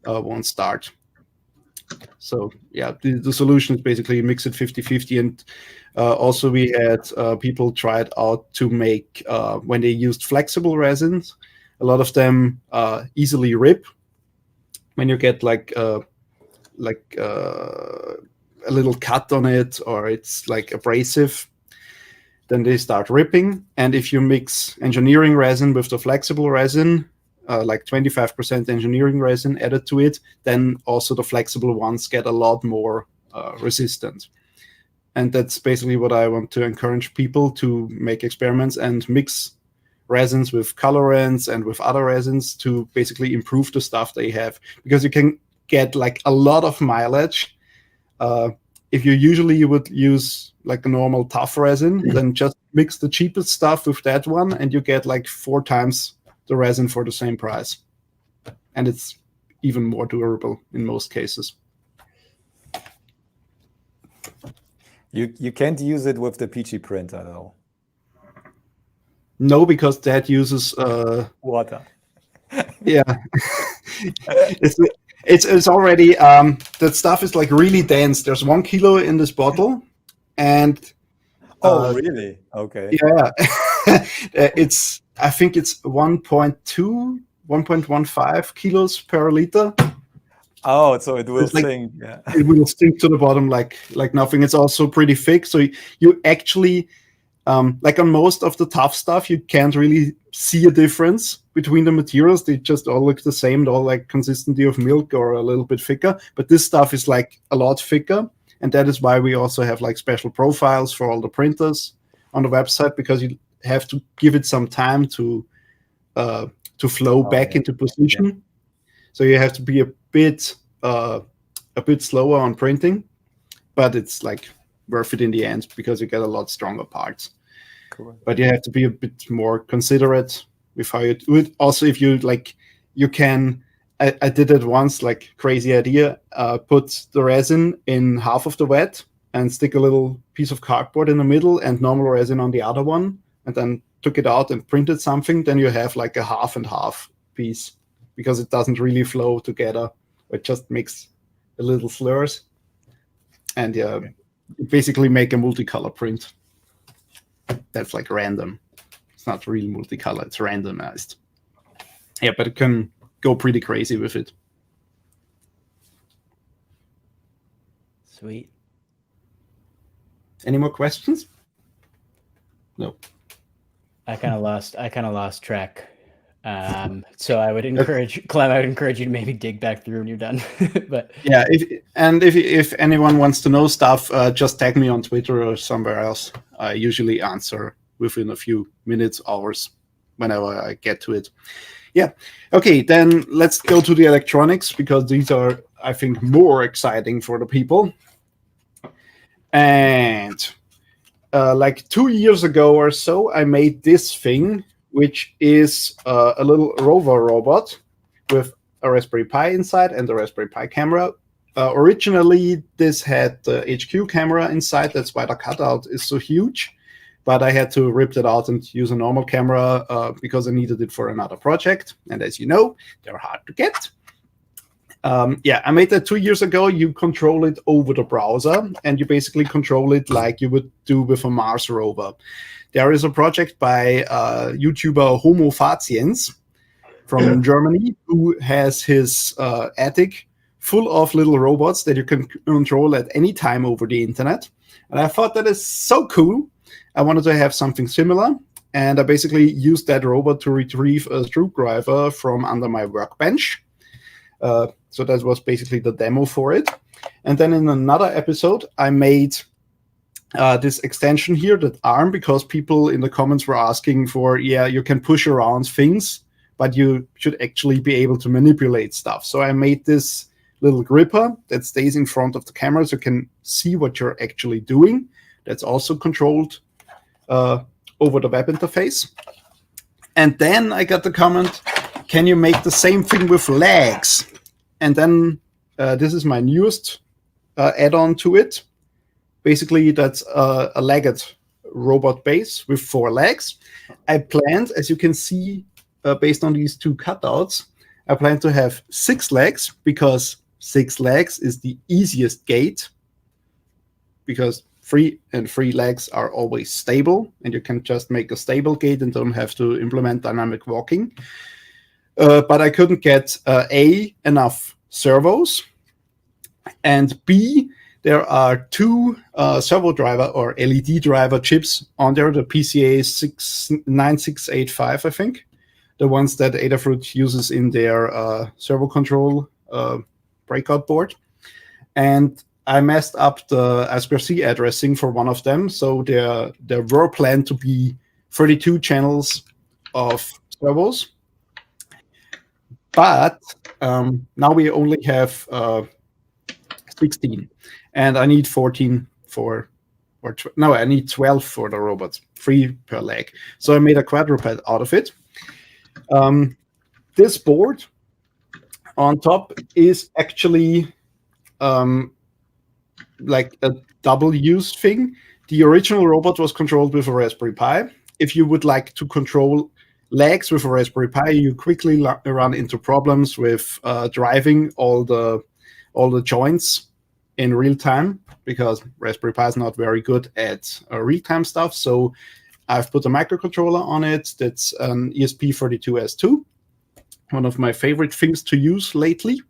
Speaker 4: won't start. So yeah, the solution is basically mix it 50-50. And also we had people try it out to make, when they used flexible resins, a lot of them easily rip. When you get like a little cut on it, or it's like abrasive, then they start ripping. And if you mix engineering resin with the flexible resin, like 25% engineering resin added to it, then also the flexible ones get a lot more resistant. And that's basically what I want to encourage people to make experiments and mix resins with colorants and with other resins to basically improve the stuff they have, because you can get like a lot of mileage. If you would use like a normal tough resin, then just mix the cheapest stuff with that one and you get like 4 times the resin for the same price. And it's even more durable in most cases.
Speaker 2: You can't use it with the PG printer though.
Speaker 4: No, because that uses
Speaker 2: Water.
Speaker 4: yeah. it's already that stuff is like really dense. There's 1 kilo in this bottle, and
Speaker 2: Really? Okay.
Speaker 4: yeah, I think it's 1.15 kilos per liter.
Speaker 2: Oh, so it will
Speaker 4: It's like-
Speaker 2: sink. Yeah.
Speaker 4: It will sink to the bottom like nothing. It's also pretty thick, so you actually like on most of the tough stuff, you can't really see a difference between the materials. They just all look the same. They're all like consistency of milk or a little bit thicker. But this stuff is like a lot thicker, and that is why we also have like special profiles for all the printers on the website, because you have to give it some time to flow back into position. Yeah. So you have to be a bit slower on printing, but it's like worth it in the end because you get a lot stronger parts.
Speaker 2: Cool.
Speaker 4: But you have to be a bit more considerate with how you do it. Also, if you like, you can. I did it once, like crazy idea. Put the resin in half of the wet and stick a little piece of cardboard in the middle and normal resin on the other one, and then took it out and printed something. Then you have like a half and half piece because it doesn't really flow together. It just makes a little slurs, and you basically make a multicolor print. That's like random. It's not really multicolor, it's randomized. Yeah, but it can go pretty crazy with it.
Speaker 1: Sweet.
Speaker 4: Any more questions? No.
Speaker 1: I kind of lost track. So I would encourage Clem. I would encourage you to maybe dig back through when you're done. But
Speaker 4: yeah, if anyone wants to know stuff, just tag me on Twitter or somewhere else. I usually answer within a few minutes, hours, whenever I get to it. Yeah. Okay, then let's go to the electronics, because these are, I think, more exciting for the people. And like 2 years ago or so, I made this thing, which is a little rover robot with a Raspberry Pi inside and a Raspberry Pi camera. Originally, this had the HQ camera inside. That's why the cutout is so huge. But I had to rip that out and use a normal camera because I needed it for another project. And as you know, they're hard to get. Yeah, I made that 2 years ago. You control it over the browser, and you basically control it like you would do with a Mars rover. There is a project by YouTuber Homo Faciens from Germany, who has his attic full of little robots that you can control at any time over the internet. And I thought that is so cool. I wanted to have something similar. And I basically used that robot to retrieve a screwdriver from under my workbench. So that was basically the demo for it. And then in another episode, I made this extension here, that arm, because people in the comments were asking for, yeah, you can push around things, but you should actually be able to manipulate stuff. So I made this little gripper that stays in front of the camera so you can see what you're actually doing. That's also controlled over the web interface. And then I got the comment, can you make the same thing with legs? And then this is my newest add-on to it. Basically, that's a legged robot base with 4 legs. I planned, as you can see, based on these 2 cutouts, I plan to have 6 legs, because 6 legs is the easiest gait, because 3 legs are always stable, and you can just make a stable gait and don't have to implement dynamic walking. But I couldn't get A, enough servos, and B, there are 2 servo driver or LED driver chips on there, the PCA 9685, I think, the ones that Adafruit uses in their servo control breakout board. And I messed up the I2C addressing for one of them, so there were planned to be 32 channels of servos, but now we only have 16, and I need 14 for, I need 12 for the robots, 3 per leg. So I made a quadruped out of it. This board on top is actually like a double use thing. The original robot was controlled with a Raspberry Pi. If you would like to control legs with a Raspberry Pi, you quickly run into problems with driving all the joints in real time, because Raspberry Pi is not very good at real time stuff. So I've put a microcontroller on it. That's an ESP32S2, one of my favorite things to use lately.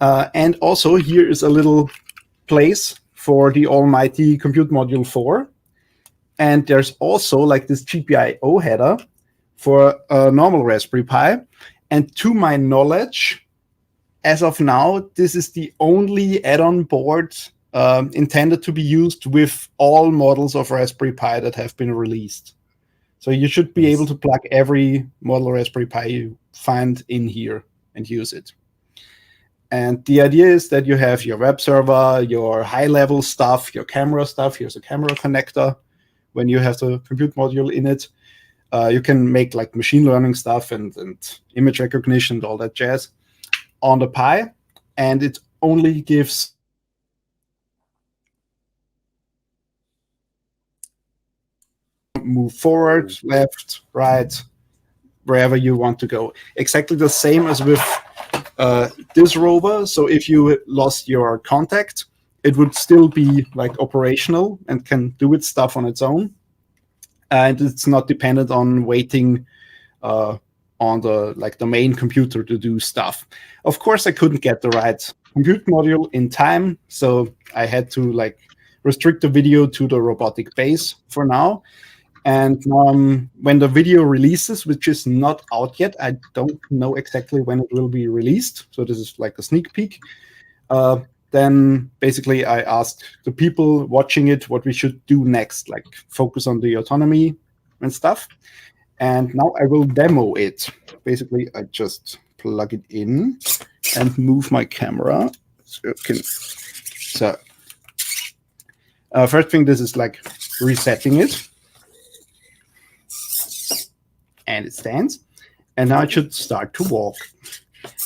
Speaker 4: And also here is a little place for the almighty Compute Module 4. And there's also like this GPIO header for a normal Raspberry Pi. And to my knowledge, as of now, this is the only add-on board intended to be used with all models of Raspberry Pi that have been released. So you should be able to plug every model Raspberry Pi you find in here and use it. And the idea is that you have your web server, your high-level stuff, your camera stuff. Here's a camera connector. When you have the compute module in it, you can make like machine learning stuff and image recognition and all that jazz on the Pi. And it only gives move forward, left, right, wherever you want to go. Exactly the same as with this rover. So if you lost your contact, it would still be like operational and can do its stuff on its own. And it's not dependent on waiting on the main computer to do stuff. Of course, I couldn't get the right compute module in time, so I had to like restrict the video to the robotic base for now. And when the video releases, which is not out yet, I don't know exactly when it will be released. So this is like a sneak peek. Then basically I asked the people watching it what we should do next, like focus on the autonomy and stuff. And now I will demo it. Basically, I just plug it in and move my camera. So first thing, this is like resetting it. And it stands. And now it should start to walk.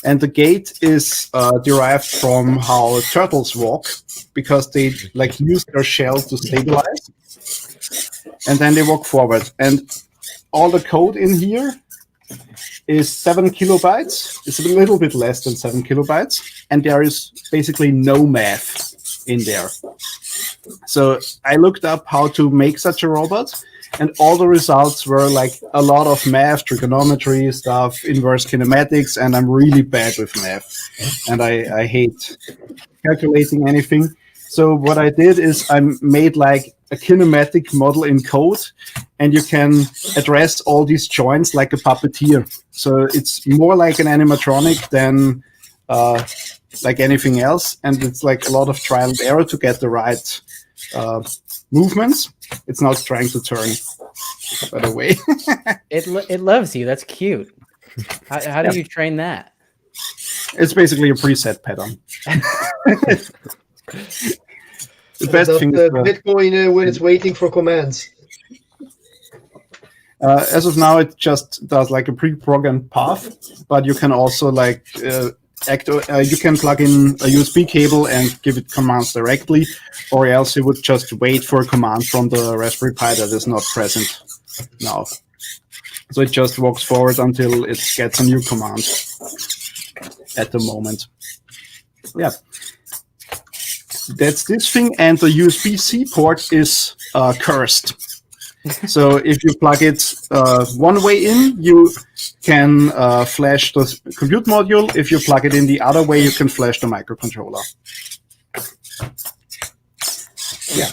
Speaker 4: And the gait is derived from how turtles walk, because they like use their shell to stabilize. And then they walk forward. And all the code in here is 7 kilobytes. It's a little bit less than 7 kilobytes. And there is basically no math in there. So I looked up how to make such a robot. And all the results were like a lot of math, trigonometry stuff, inverse kinematics, and I'm really bad with math. And I hate calculating anything. So what I did is I made like a kinematic model in code, and you can address all these joints like a puppeteer. So it's more like an animatronic than like anything else. And it's like a lot of trial and error to get the right movements. It's not trying to turn, by the way.
Speaker 1: It loves you. That's cute. How do you train that?
Speaker 4: It's basically a preset pattern. The best thing is
Speaker 3: Bitcoin when it's waiting for commands.
Speaker 4: as of now, it just does like a pre-programmed path, but you can also like you can plug in a USB cable and give it commands directly, or else you would just wait for a command from the Raspberry Pi that is not present now. So it just walks forward until it gets a new command at the moment. Yeah. That's this thing, and the USB-C port is cursed. So if you plug it one way in, you can flash the compute module. If you plug it in the other way, you can flash the microcontroller. Yeah.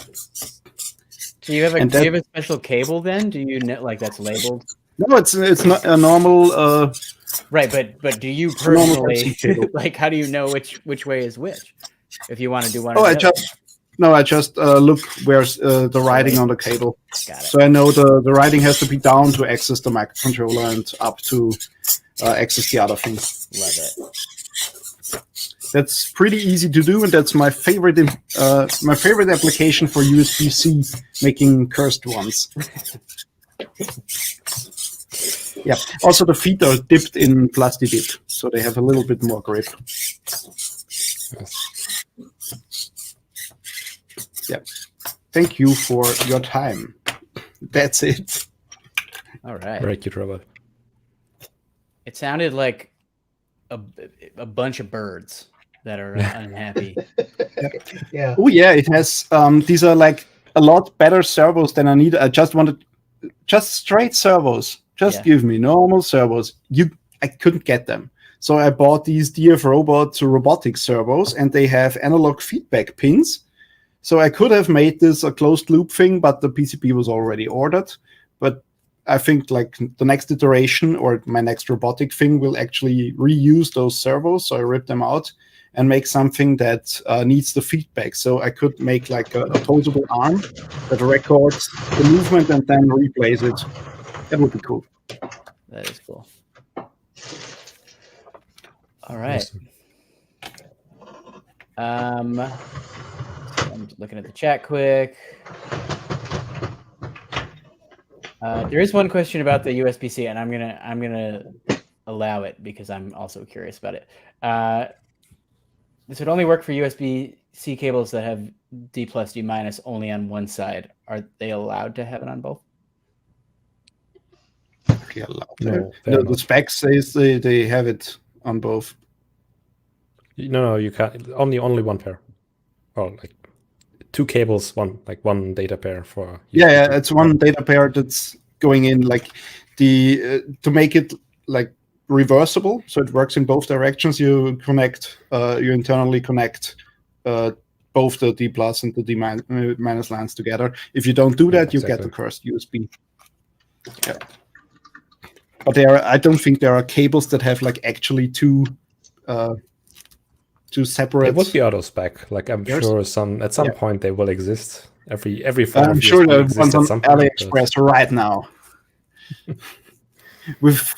Speaker 1: Do you have a do you have a special cable then? Do you know, like that's labeled?
Speaker 4: No, it's not a normal.
Speaker 1: Right, but do you personally like how do you know which way is which? if you want to do one.
Speaker 4: Oh,
Speaker 1: or
Speaker 4: I
Speaker 1: the other.
Speaker 4: just look where's the writing on the cable.
Speaker 1: Got it.
Speaker 4: So I know the writing has to be down to access the microcontroller and up to access the other thing.
Speaker 1: Love it.
Speaker 4: That's pretty easy to do, and that's my favorite application for USB-C, making cursed ones. Yeah. Also, the feet are dipped in Plasti-Dip, so they have a little bit more grip. Yeah. Thank you for your time. That's it.
Speaker 1: All right.
Speaker 5: Very cute robot.
Speaker 1: It sounded like a bunch of birds that are unhappy.
Speaker 3: Yeah.
Speaker 4: Oh yeah, it has. These are like a lot better servos than I need. I just wanted just straight servos. Just give me normal servos. I couldn't get them, so I bought these DF Robotic servos, and they have analog feedback pins. So I could have made this a closed loop thing, but the PCB was already ordered. But I think like the next iteration or my next robotic thing will actually reuse those servos. So I rip them out and make something that needs the feedback. So I could make like a opposable arm that records the movement and then replays it. That would be cool.
Speaker 1: That is cool. All right.
Speaker 5: Awesome.
Speaker 1: I'm looking at the chat quick. There is one question about the USB-C, and I'm gonna allow it because I'm also curious about it. This would only work for USB-C cables that have D+, D- only on one side. Are they allowed to have it on both?
Speaker 4: Okay,
Speaker 5: No,
Speaker 4: the spec says they have it on both.
Speaker 5: No, you can't. Only one pair. Or like 2 cables, one data pair for.
Speaker 4: Yeah, it's one data pair that's going in like the to make it like reversible, so it works in both directions. You internally connect both the D+ and the D- lines together. If you don't do that, you get the cursed USB. Yeah. But I don't think there are cables that have like actually two separate.
Speaker 5: It would be out of spec. Like I'm sure at some point they will exist. Every form
Speaker 4: I'm
Speaker 5: of
Speaker 4: sure
Speaker 5: USB
Speaker 4: there are
Speaker 5: exists
Speaker 4: ones
Speaker 5: at
Speaker 4: on
Speaker 5: some point.
Speaker 4: AliExpress right now with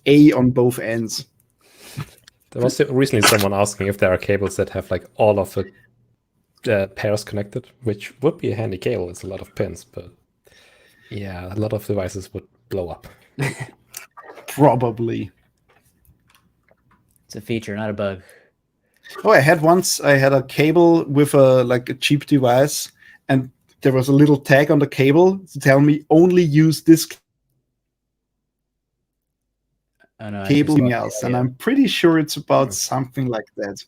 Speaker 4: A on both ends.
Speaker 5: There was recently someone asking if there are cables that have like all of the pairs connected, which would be a handy cable. It's a lot of pins, but yeah, a lot of devices would blow up.
Speaker 4: Probably.
Speaker 1: It's a feature, not a bug.
Speaker 4: Oh, I had a cable with a cheap device, and there was a little tag on the cable to tell me only use this cable, nothing else. And I'm pretty sure it's about something like that.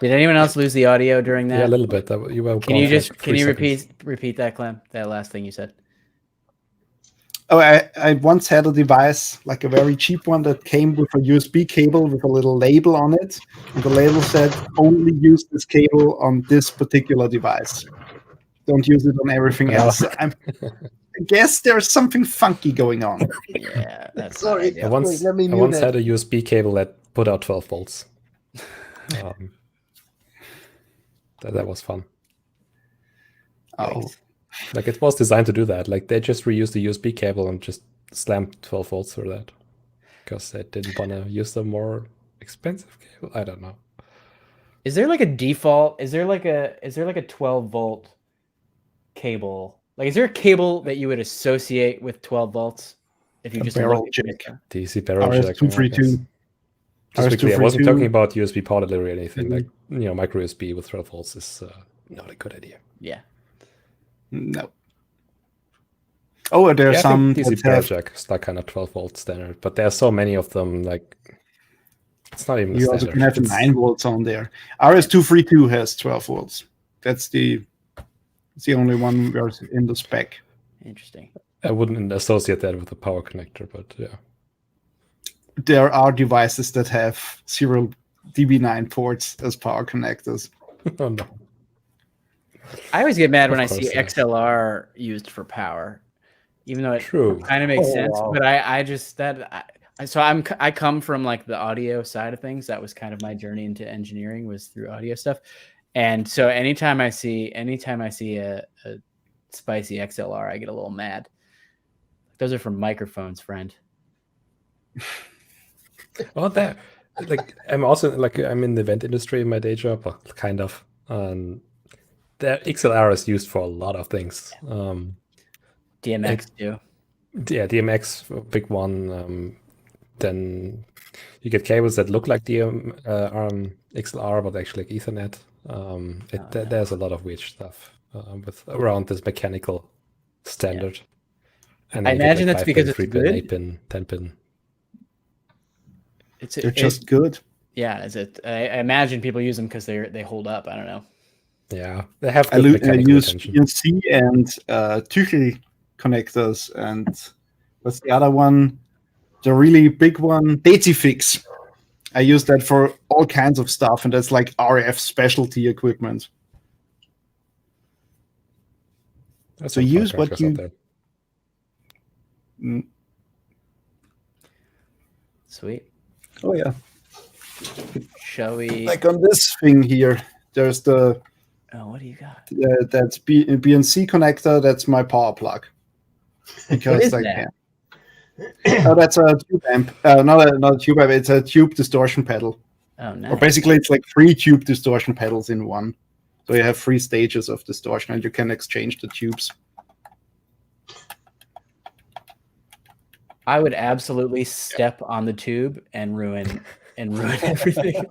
Speaker 1: Did anyone else lose the audio during that?
Speaker 5: Yeah, a little bit. You were
Speaker 1: Can you
Speaker 5: seconds.
Speaker 1: repeat that, Clem? That last thing you said.
Speaker 4: Oh, I once had a device, like a very cheap one, that came with a USB cable with a little label on it. And the label said, only use this cable on this particular device. Don't use it on everything else. I guess there's something funky going on.
Speaker 1: Yeah, that's
Speaker 3: sorry.
Speaker 5: I once had a USB cable that put out 12 volts. That was fun.
Speaker 4: Oh.
Speaker 5: Like it was designed to do that. Like they just reused the USB cable and just slammed 12 volts through that because they didn't want to use the more expensive cable. I don't know.
Speaker 1: Is there like a default? Is there like a 12 volt cable? Like, is there a cable that you would associate with 12 volts? If you just
Speaker 4: barrel jack,
Speaker 5: DC barrel jack.
Speaker 4: RS-232.
Speaker 5: Just quickly, I wasn't talking about USB power delivery or anything. Like micro USB with 12 volts is not a good idea.
Speaker 1: Yeah.
Speaker 4: No. Oh, there are some
Speaker 5: DC barrel jack is that kind of 12 volt standard, but there are so many of them. Like it's not even.
Speaker 4: You also can have 9 volts on there. RS-232 has 12 volts. That's the only one that's in the spec.
Speaker 1: Interesting.
Speaker 5: I wouldn't associate that with a power connector, but yeah.
Speaker 4: There are devices that have serial DB9 ports as power connectors.
Speaker 5: Oh no.
Speaker 1: I always get mad when I see XLR used for power, even though it kind of makes sense. Wow. But I So I come from like the audio side of things. That was kind of my journey into engineering, was through audio stuff. And so anytime I see a spicy XLR, I get a little mad. Those are from microphones, friend.
Speaker 5: Well, that like I'm also like I'm in the event industry in my day job, well, kind of. The XLR is used for a lot of things.
Speaker 1: DMX too.
Speaker 5: Yeah, DMX, big one. Then you get cables that look like XLR, but actually like Ethernet. There's a lot of weird stuff with around this mechanical standard. And
Speaker 1: I
Speaker 5: then you
Speaker 1: imagine
Speaker 5: get
Speaker 1: that's
Speaker 5: like 5
Speaker 1: because
Speaker 5: pin,
Speaker 1: it's
Speaker 5: 3 pin,
Speaker 1: good.
Speaker 5: 8 pin, 10 pin.
Speaker 4: They're just good.
Speaker 1: Yeah, is it? I imagine people use them because they hold up. I don't know.
Speaker 5: Yeah, they have
Speaker 4: I
Speaker 5: good mechanical
Speaker 4: use
Speaker 5: attention.
Speaker 4: PNC and Tüchel connectors, and what's the other one? The really big one, Decifix. I use that for all kinds of stuff, and that's like RF specialty equipment.
Speaker 5: That's
Speaker 4: So
Speaker 5: some
Speaker 4: use
Speaker 5: firecrackers
Speaker 4: what you.
Speaker 5: out there.
Speaker 1: Sweet.
Speaker 4: Oh yeah.
Speaker 1: Shall we?
Speaker 4: Like on this thing here, there's the
Speaker 1: Oh, what do you got?
Speaker 4: that's BNC connector. That's my power plug. Because
Speaker 1: is
Speaker 4: I
Speaker 1: that?
Speaker 4: can. Oh, that's a tube amp. Not a tube amp. It's a tube distortion pedal.
Speaker 1: Oh,
Speaker 4: Or
Speaker 1: nice.
Speaker 4: basically, it's like 3 tube distortion pedals in one. So you have 3 stages of distortion, and you can exchange the tubes.
Speaker 1: I would absolutely step on the tube and ruin everything.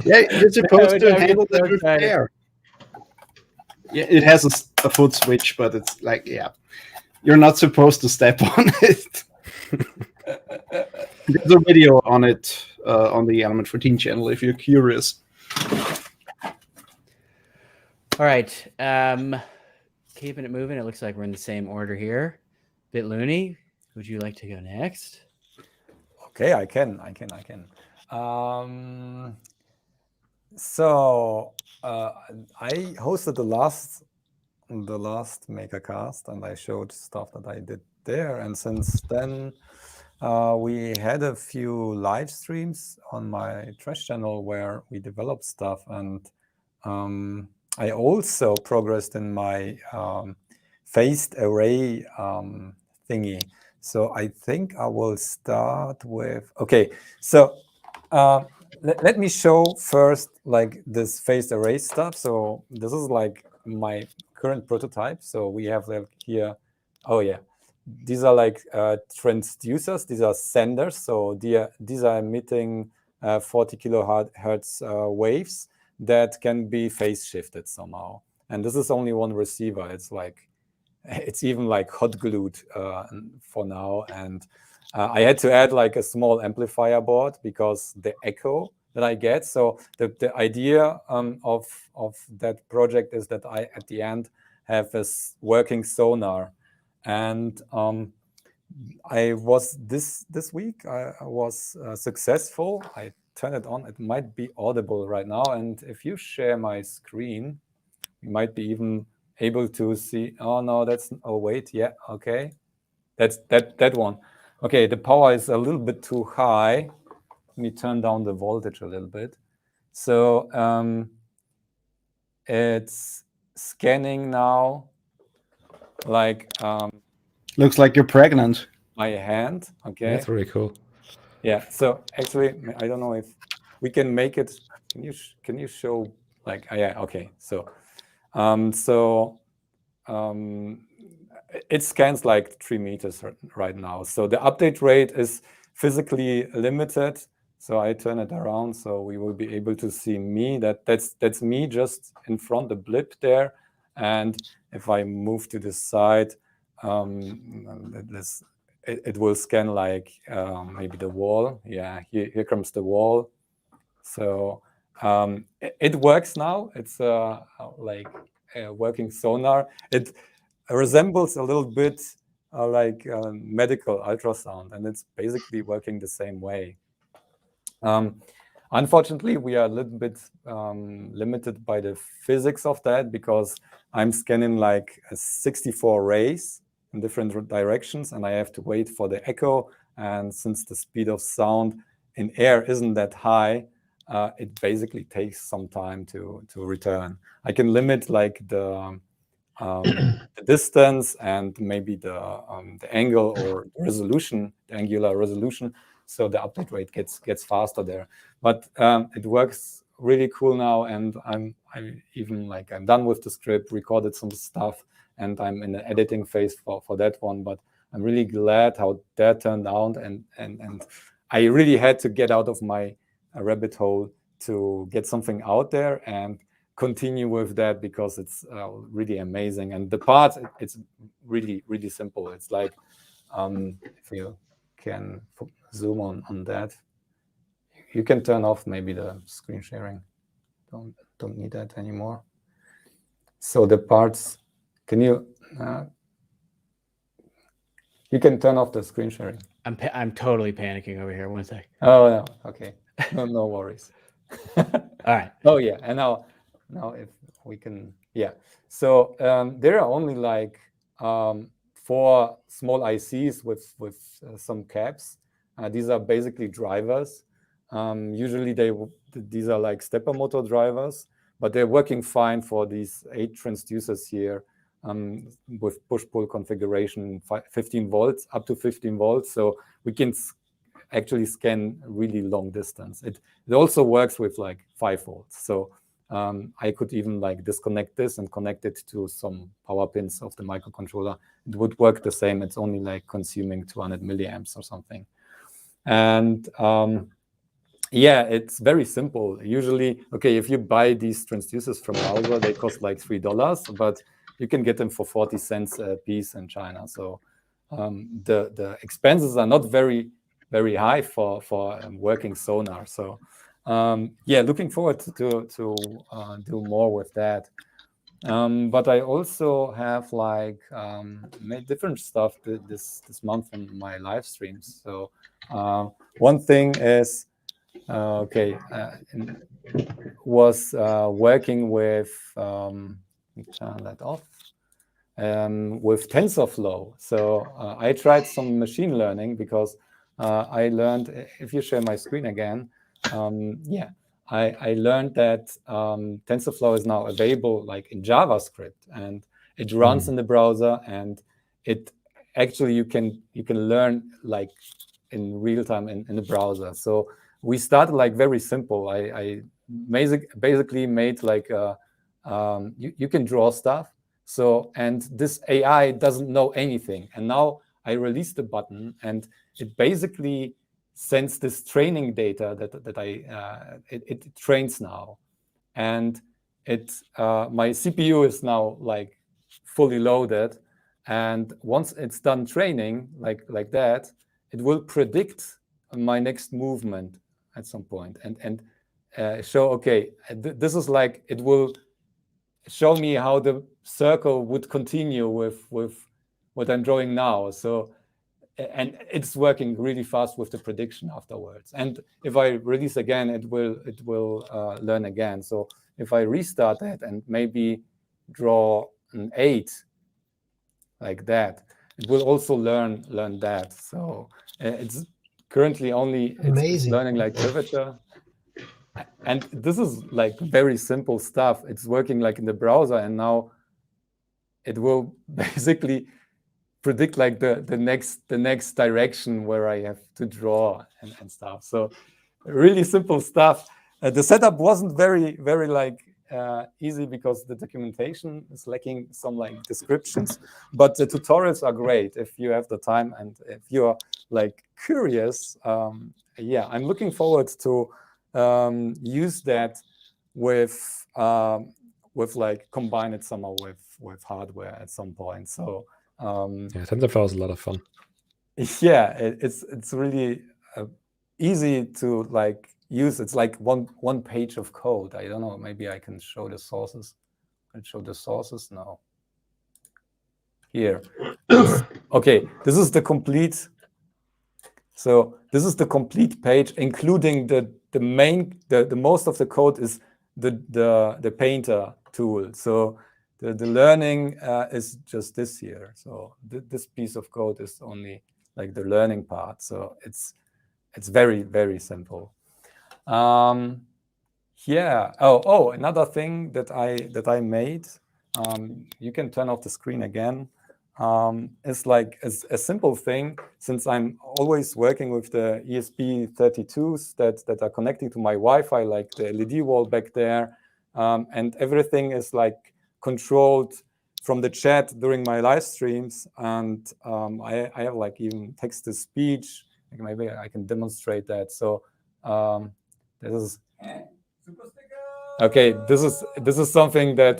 Speaker 4: Yeah, you're supposed to
Speaker 1: I would
Speaker 4: handle
Speaker 1: get so
Speaker 4: that with
Speaker 1: excited.
Speaker 4: care. Yeah, it has a foot switch, but it's like, yeah, you're not supposed to step on it. There's a video on it on the Element 14 channel if you're curious.
Speaker 1: All right. Keeping it moving. It looks like we're in the same order here. Bitluni, would you like to go next?
Speaker 2: Okay, I can. So I hosted the last MakerCast, and I showed stuff that I did there. And since then, we had a few live streams on my Trash channel where we developed stuff, and I also progressed in my phased array thingy. So I think I will start with, okay, so let me show first like this phased array stuff. So this is like my current prototype. So we have like here, oh yeah, these are like transducers, these are senders. So these are emitting 40 kilohertz waves that can be phase shifted somehow. And this is only one receiver. It's even like hot glued for now. And I had to add like a small amplifier board because the echo that I get. So the idea of that project is that I, at the end, have this working sonar. And I was this week, I was successful. I turned it on. It might be audible right now. And if you share my screen, you might be even able to see. Oh no, oh wait, yeah, okay, that's that one. Okay, the power is a little bit too high. Let me turn down the voltage a little bit. So it's scanning now, like
Speaker 4: Looks like you're pregnant.
Speaker 2: my hand. Okay,
Speaker 5: That's really cool.
Speaker 2: yeah. So actually, I don't know if we can make it. Can you show like? Yeah. Okay. So. It scans like 3 meters right now. So the update rate is physically limited. So I turn it around so we will be able to see me. That's me just in front, the blip there. And if I move to the side, it will scan like maybe the wall. Yeah, here comes the wall. So it works now. It's like a working sonar. It resembles a little bit like medical ultrasound, and it's basically working the same way. Unfortunately, we are a little bit limited by the physics of that because I'm scanning like 64 rays in different directions, and I have to wait for the echo And since the speed of sound in air isn't that high, it basically takes some time to return. I can limit like the distance and maybe the angle or resolution, the angular resolution, so the update rate gets faster there. But it works really cool now, and I'm even like I'm done with the script, recorded some stuff, and I'm in the editing phase for that one. But I'm really glad how that turned out, and I really had to get out of my rabbit hole to get something out there and continue with that, because it's really amazing. And the part, it's really simple. It's like if you can zoom on that, you can turn off maybe the screen sharing. Don't need that anymore. So the parts, can you you can turn off the screen sharing.
Speaker 1: I'm totally panicking over here. One sec.
Speaker 2: Oh no, okay, no worries.
Speaker 1: All right.
Speaker 2: Oh yeah, and now if we can, yeah. So there are only like 4 small ICs with some caps. These are basically drivers. Usually these are like stepper motor drivers, but they're working fine for these 8 transducers here with push-pull configuration, 15 volts, up to 15 volts. So we can actually scan really long distance. It also works with like 5 volts. So I could even like disconnect this and connect it to some power pins of the microcontroller. It would work the same. It's only like consuming 200 milliamps or something. And yeah, it's very simple. Usually, okay, if you buy these transducers from browser, they cost like $3, but you can get them for 40 cents a piece in China. So the expenses are not very high for working sonar. So yeah, looking forward to do more with that. But I also have like made different stuff this month in my live streams. So one thing is was working with let me turn that off, with TensorFlow. So I tried some machine learning because I learned, if you share my screen again, yeah, I learned that TensorFlow is now available like in JavaScript, and it runs in the browser, and it actually you can learn like in real time in the browser. So we started like very simple. I basically made like you can draw stuff. So, and this AI doesn't know anything. And now I released the button, and it basically sends this training data that it trains now. And my CPU is now like fully loaded. And once it's done training like that, it will predict my next movement at some point and show, okay, this is like, it will show me how the circle would continue with what I'm drawing now. So, and it's working really fast with the prediction afterwards. And if I release again, it will learn again. So if I restart that and maybe draw an 8 like that, it will also learn that. So it's currently only it's learning like curvature. And this is like very simple stuff. It's working like in the browser, and now it will basically predict like the next direction where I have to draw and stuff. So really simple stuff. The setup wasn't very like easy because the documentation is lacking some like descriptions, but the tutorials are great if you have the time and if you're like curious. Yeah, I'm looking forward to use that with like combine it somehow with hardware at some point. So
Speaker 5: yeah, TensorFlow is a lot of fun.
Speaker 2: Yeah, it's really easy to like use. It's like one page of code. I don't know, maybe I can show the sources. I'll show the sources now. Here. Okay, this is the complete. So this is the complete page, including the most of the code is the painter tool. So the learning is just this here. So this piece of code is only like the learning part. So it's very, very simple. Yeah. Oh, another thing that I made. You can turn off the screen again. It's like a simple thing, since I'm always working with the ESP32s that are connecting to my Wi-Fi, like the LED wall back there, and everything is like controlled from the chat during my live streams. And I have like even text to speech. Like maybe I can demonstrate that. So this is okay. This is something that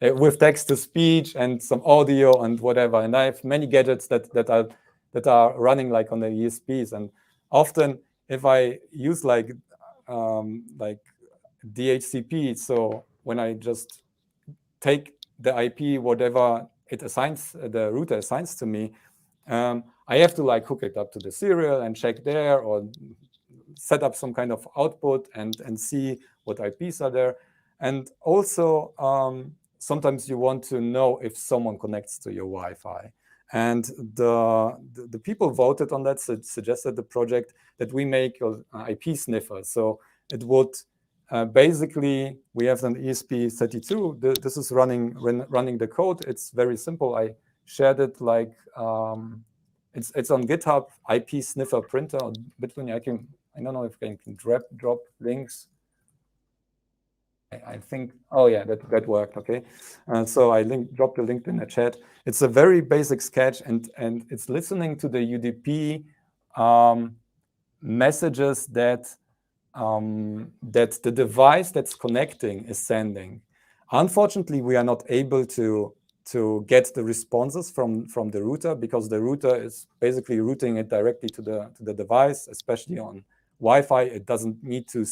Speaker 2: with text to speech and some audio and whatever. And I have many gadgets that are running like on the ESPs. And often if I use like DHCP, so when I just take the IP, whatever it assigns, the router assigns to me, I have to like hook it up to the serial and check there, or set up some kind of output and see what IPs are there. And also, sometimes you want to know if someone connects to your Wi-Fi. And the people voted on that, suggested the project that we make an IP sniffer. So it would basically, we have an ESP32. This is running the code. It's very simple. I shared it like it's on GitHub, IP sniffer printer on bitluni. I don't know if I can drop links. I think, oh yeah, that worked, okay. So I dropped the link in the chat. It's a very basic sketch, and it's listening to the UDP messages that the device that's connecting is sending. Unfortunately, we are not able to get the responses from the router, because the router is basically routing it directly to the device, especially on Wi-Fi. It doesn't need to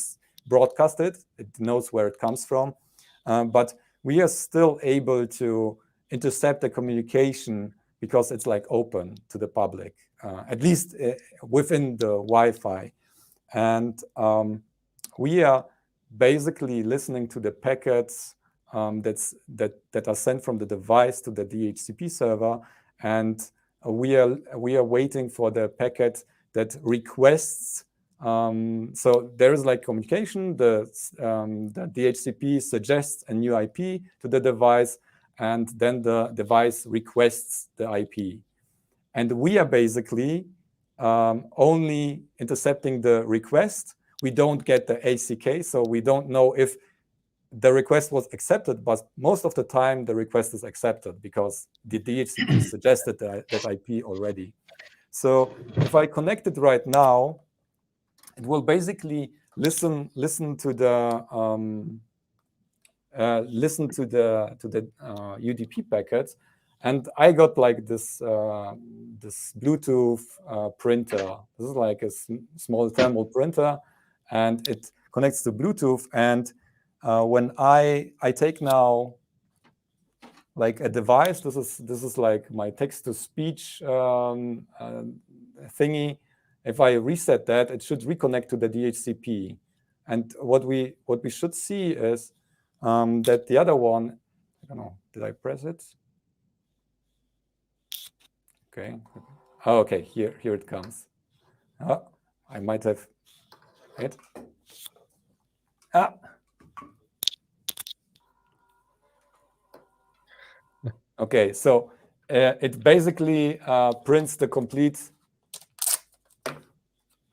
Speaker 2: broadcast it. It knows where it comes from. But we are still able to intercept the communication because it's like open to the public, at least within the Wi-Fi. And we are basically listening to the packets that are sent from the device to the DHCP server, and we are waiting for the packet that requests. So there is like communication. The DHCP suggests a new IP to the device, and then the device requests the IP. And we are basically only intercepting the request. We don't get the ACK, so we don't know if the request was accepted, but most of the time the request is accepted because the DHCP suggested that IP already. So if I connect it right now, it will basically listen to the UDP packets, and I got like this Bluetooth printer. This is like a small thermal printer, and it connects to Bluetooth. And when I take now like a device, this is like my text to speech thingy. If I reset that, it should reconnect to the DHCP. And what we should see is that the other one, I don't know, did I press it? Okay. Oh, okay, here it comes. Oh, I might have it. Okay, so it basically prints the complete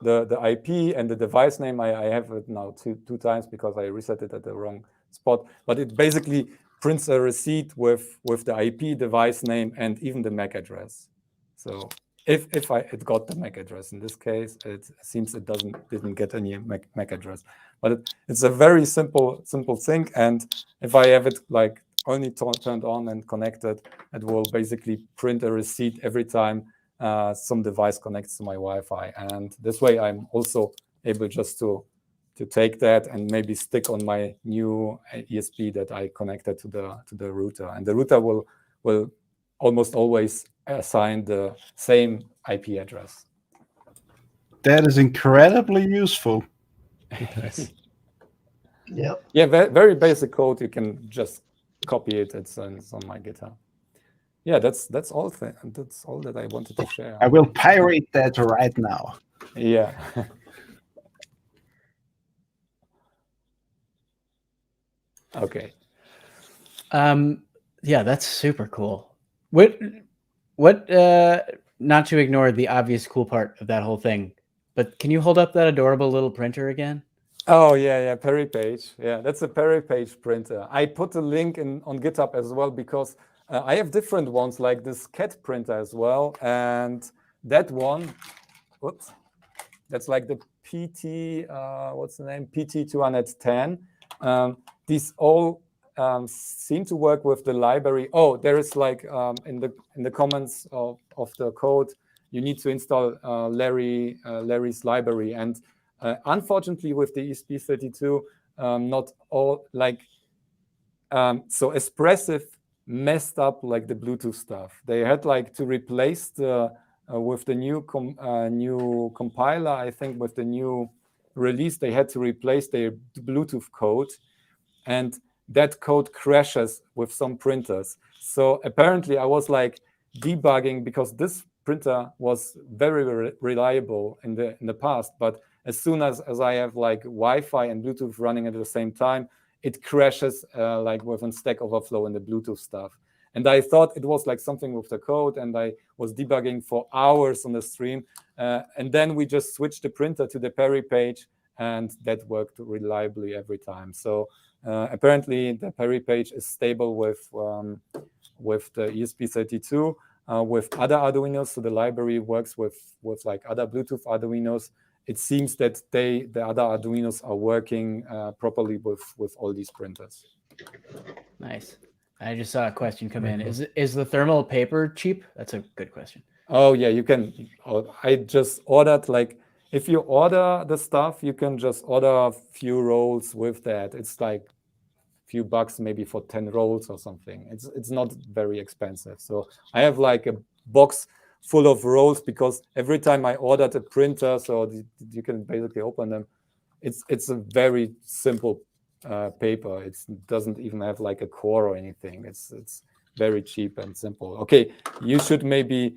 Speaker 2: the IP and the device name. I have it now two times because I reset it at the wrong spot. But it basically prints a receipt with the IP, device name, and even the MAC address. So if it got the MAC address, in this case, it seems it didn't get any MAC address. But it's a very simple thing. And if I have it like only turned on and connected, it will basically print a receipt every time some device connects to my Wi-Fi. And this way I'm also able just to take that and maybe stick on my new ESP that I connected to the router. And the router will almost always assign the same IP address.
Speaker 4: That is incredibly useful.
Speaker 5: Nice.
Speaker 3: Yeah.
Speaker 2: Yeah, very basic code. You can just copy it. It's on my GitHub. yeah, that's all. That's all that I wanted to share.
Speaker 4: I will pirate that right now.
Speaker 2: Yeah. Okay.
Speaker 1: Yeah, that's super cool. What not to ignore the obvious cool part of that whole thing, but can you hold up that adorable little printer again?
Speaker 2: Oh yeah, Perry Page. Yeah, that's a Perry Page printer. I put a link on GitHub as well because I have different ones like this cat printer as well, and that one, whoops, that's like the PT. What's the name? PT 210. These all seem to work with the library. Oh, there is like in the comments of the code, you need to install Larry's library, and unfortunately with the ESP32, not all like so Espressif messed up like the Bluetooth stuff. They had like to replace the with the new compiler. I think with the new release, they had to replace their Bluetooth code, and that code crashes with some printers. So apparently I was like debugging because this printer was very reliable in the past, but as soon as I have like Wi-Fi and Bluetooth running at the same time, it crashes like with a Stack Overflow in the Bluetooth stuff. And I thought it was like something with the code, and I was debugging for hours on the stream. And then we just switched the printer to the Perry Page, and that worked reliably every time. So apparently the Perry Page is stable with the ESP32. With other Arduinos, so the library works with like other Bluetooth Arduinos. It seems that the other Arduinos are working properly with all these printers.
Speaker 1: Nice. I just saw a question come in. Is the thermal paper cheap? That's a good question.
Speaker 2: Oh yeah, you can. I just ordered like if you order the stuff, you can just order a few rolls with that. It's like a few bucks maybe for 10 rolls or something. It's not very expensive. So I have like a box full of rolls because every time I ordered a printer, so you can basically open them. It's a very simple paper. It doesn't even have like a core or anything. It's very cheap and simple. Okay, you should maybe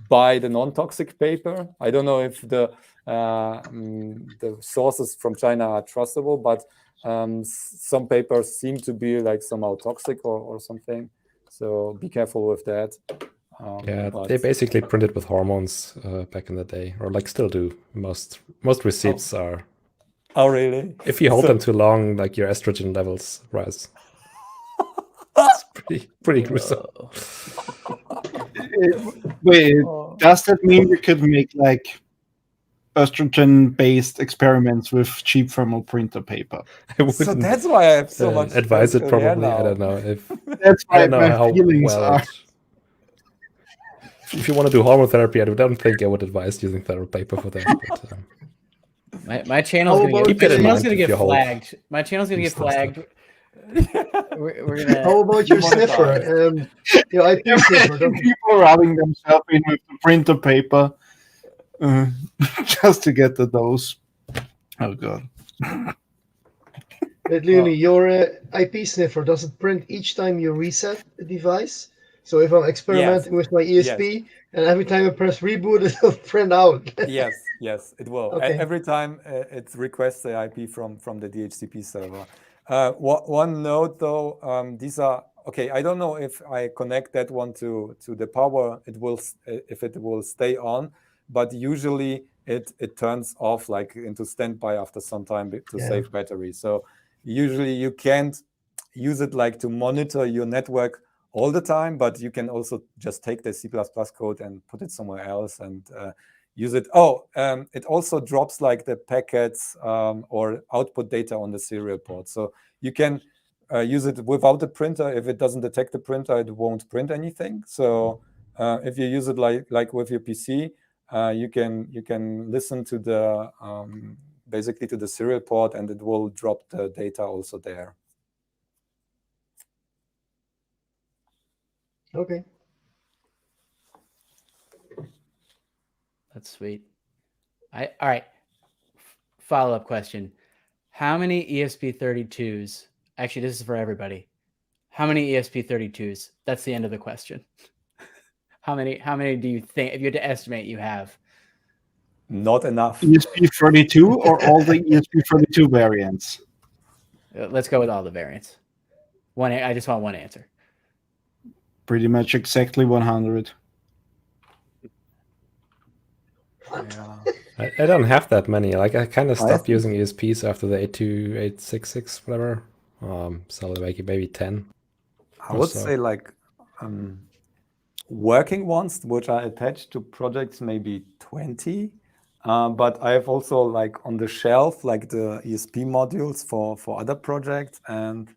Speaker 2: buy the non-toxic paper. I don't know if the sources from China are trustable, but some papers seem to be like somehow toxic or something. So be careful with that.
Speaker 5: Yeah, they basically printed with hormones back in the day, or like still do. Most receipts are.
Speaker 2: Oh, really?
Speaker 5: If you hold them too long, like your estrogen levels rise. It's pretty gruesome.
Speaker 4: Wait, does that mean we could make like estrogen-based experiments with cheap thermal printer paper?
Speaker 2: So that's why I have so much
Speaker 5: advise it. Probably, I don't know if
Speaker 4: That's
Speaker 5: I
Speaker 4: why
Speaker 5: don't know
Speaker 4: my
Speaker 5: how
Speaker 4: feelings
Speaker 5: well.
Speaker 4: are.
Speaker 5: If you want to do hormone therapy, I don't think I would advise using thermal paper for that. But,
Speaker 1: my channel's
Speaker 3: How
Speaker 1: gonna
Speaker 3: about,
Speaker 1: get,
Speaker 5: keep that in
Speaker 1: my channel's
Speaker 5: mind
Speaker 1: gonna
Speaker 5: if
Speaker 1: get
Speaker 5: you hold
Speaker 1: flagged. My channel's gonna get
Speaker 5: stuff.
Speaker 1: flagged. We're gonna.
Speaker 3: How about your sniffer? Your IP sniffer.
Speaker 4: People rubbing themselves in with the printer paper just to get the dose. Oh god.
Speaker 3: Bitluni, your IP sniffer, does it print each time you reset the device? So if I'm experimenting with my ESP, and every time I press reboot, it'll print out.
Speaker 2: Yes, it will.
Speaker 3: Okay.
Speaker 2: Every time it requests the IP from the DHCP server. One note though, these are okay. I don't know if I connect that one to the power. It will if it will stay on, but usually it turns off like into standby after some time to save battery. So usually you can't use it like to monitor your network all the time, but you can also just take the C++ code and put it somewhere else and use it. It also drops like the packets or output data on the serial port. So you can use it without the printer. If it doesn't detect the printer, it won't print anything. So if you use it like with your PC, you can listen to the basically to the serial port, and it will drop the data also there.
Speaker 3: Okay.
Speaker 1: That's sweet. All right. Follow-up question. How many ESP32s, actually this is for everybody, How many ESP32s? That's the end of the question. How many do you think, if you had to estimate, you have?
Speaker 2: Not enough.
Speaker 4: ESP32 or all the ESP32 variants?
Speaker 1: Let's go with all the variants. I just want one answer.
Speaker 4: Pretty much exactly 100.
Speaker 2: Yeah.
Speaker 5: I don't have that many. Like I kind of
Speaker 2: I
Speaker 5: stopped
Speaker 2: think-
Speaker 5: using ESPs after the 82866, whatever. So like maybe 10.
Speaker 2: I would
Speaker 5: so.
Speaker 2: say like working ones which are attached to projects maybe 20. But I have also like on the shelf like the ESP modules for other projects, and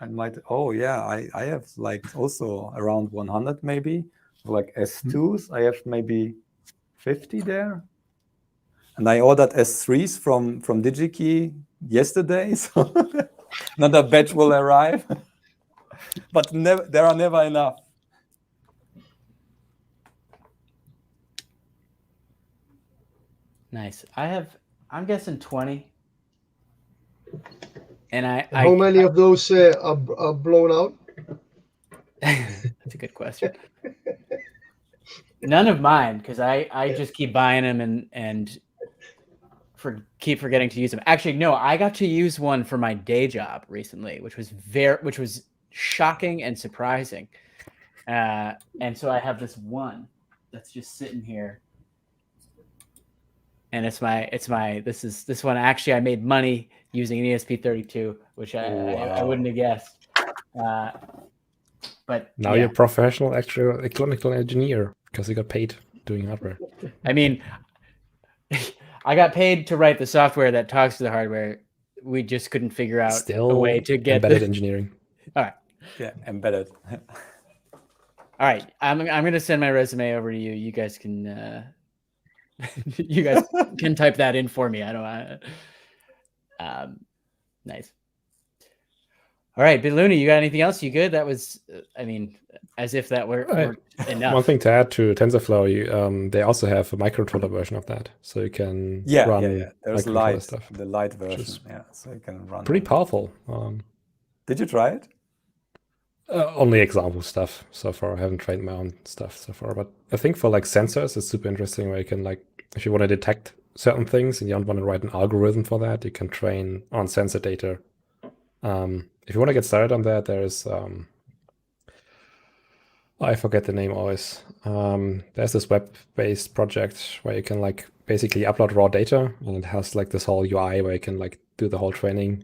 Speaker 2: I might I have like also around 100 maybe. Like S2s, I have maybe 50 there. And I ordered S3s from DigiKey yesterday, so another batch will arrive. But there are never enough.
Speaker 1: Nice. I'm guessing 20. And
Speaker 3: How many of those are blown out?
Speaker 1: That's a good question. None of mine, because I just keep buying them and keep forgetting to use them. Actually, no, I got to use one for my day job recently, which was shocking and surprising. And so I have this one that's just sitting here. And this one actually I made money using an ESP32, which I wouldn't have guessed. But
Speaker 5: now you're a professional electronical engineer because you got paid doing hardware.
Speaker 1: I mean, I got paid to write the software that talks to the hardware. We just couldn't figure out a way to get
Speaker 5: embedded engineering.
Speaker 1: All right.
Speaker 2: Yeah, embedded.
Speaker 1: All right. I'm gonna send my resume over to you. You guys can type that in for me. I don't. Nice. All right, bitluni, you got anything else? You good? That was, as if that were enough.
Speaker 5: One thing to add to TensorFlow, they also have a microcontroller version of that, so you can run
Speaker 2: There's
Speaker 5: microcontroller stuff.
Speaker 2: The light version, so you can run.
Speaker 5: Pretty powerful.
Speaker 2: Did you try it?
Speaker 5: Only example stuff so far. I haven't tried my own stuff so far, but I think for like sensors, it's super interesting where you can if you want to detect certain things and you don't want to write an algorithm for that, you can train on sensor data. If you want to get started on that, there's I forget the name always. There's this web-based project where you can basically upload raw data, and it has this whole UI where you can do the whole training.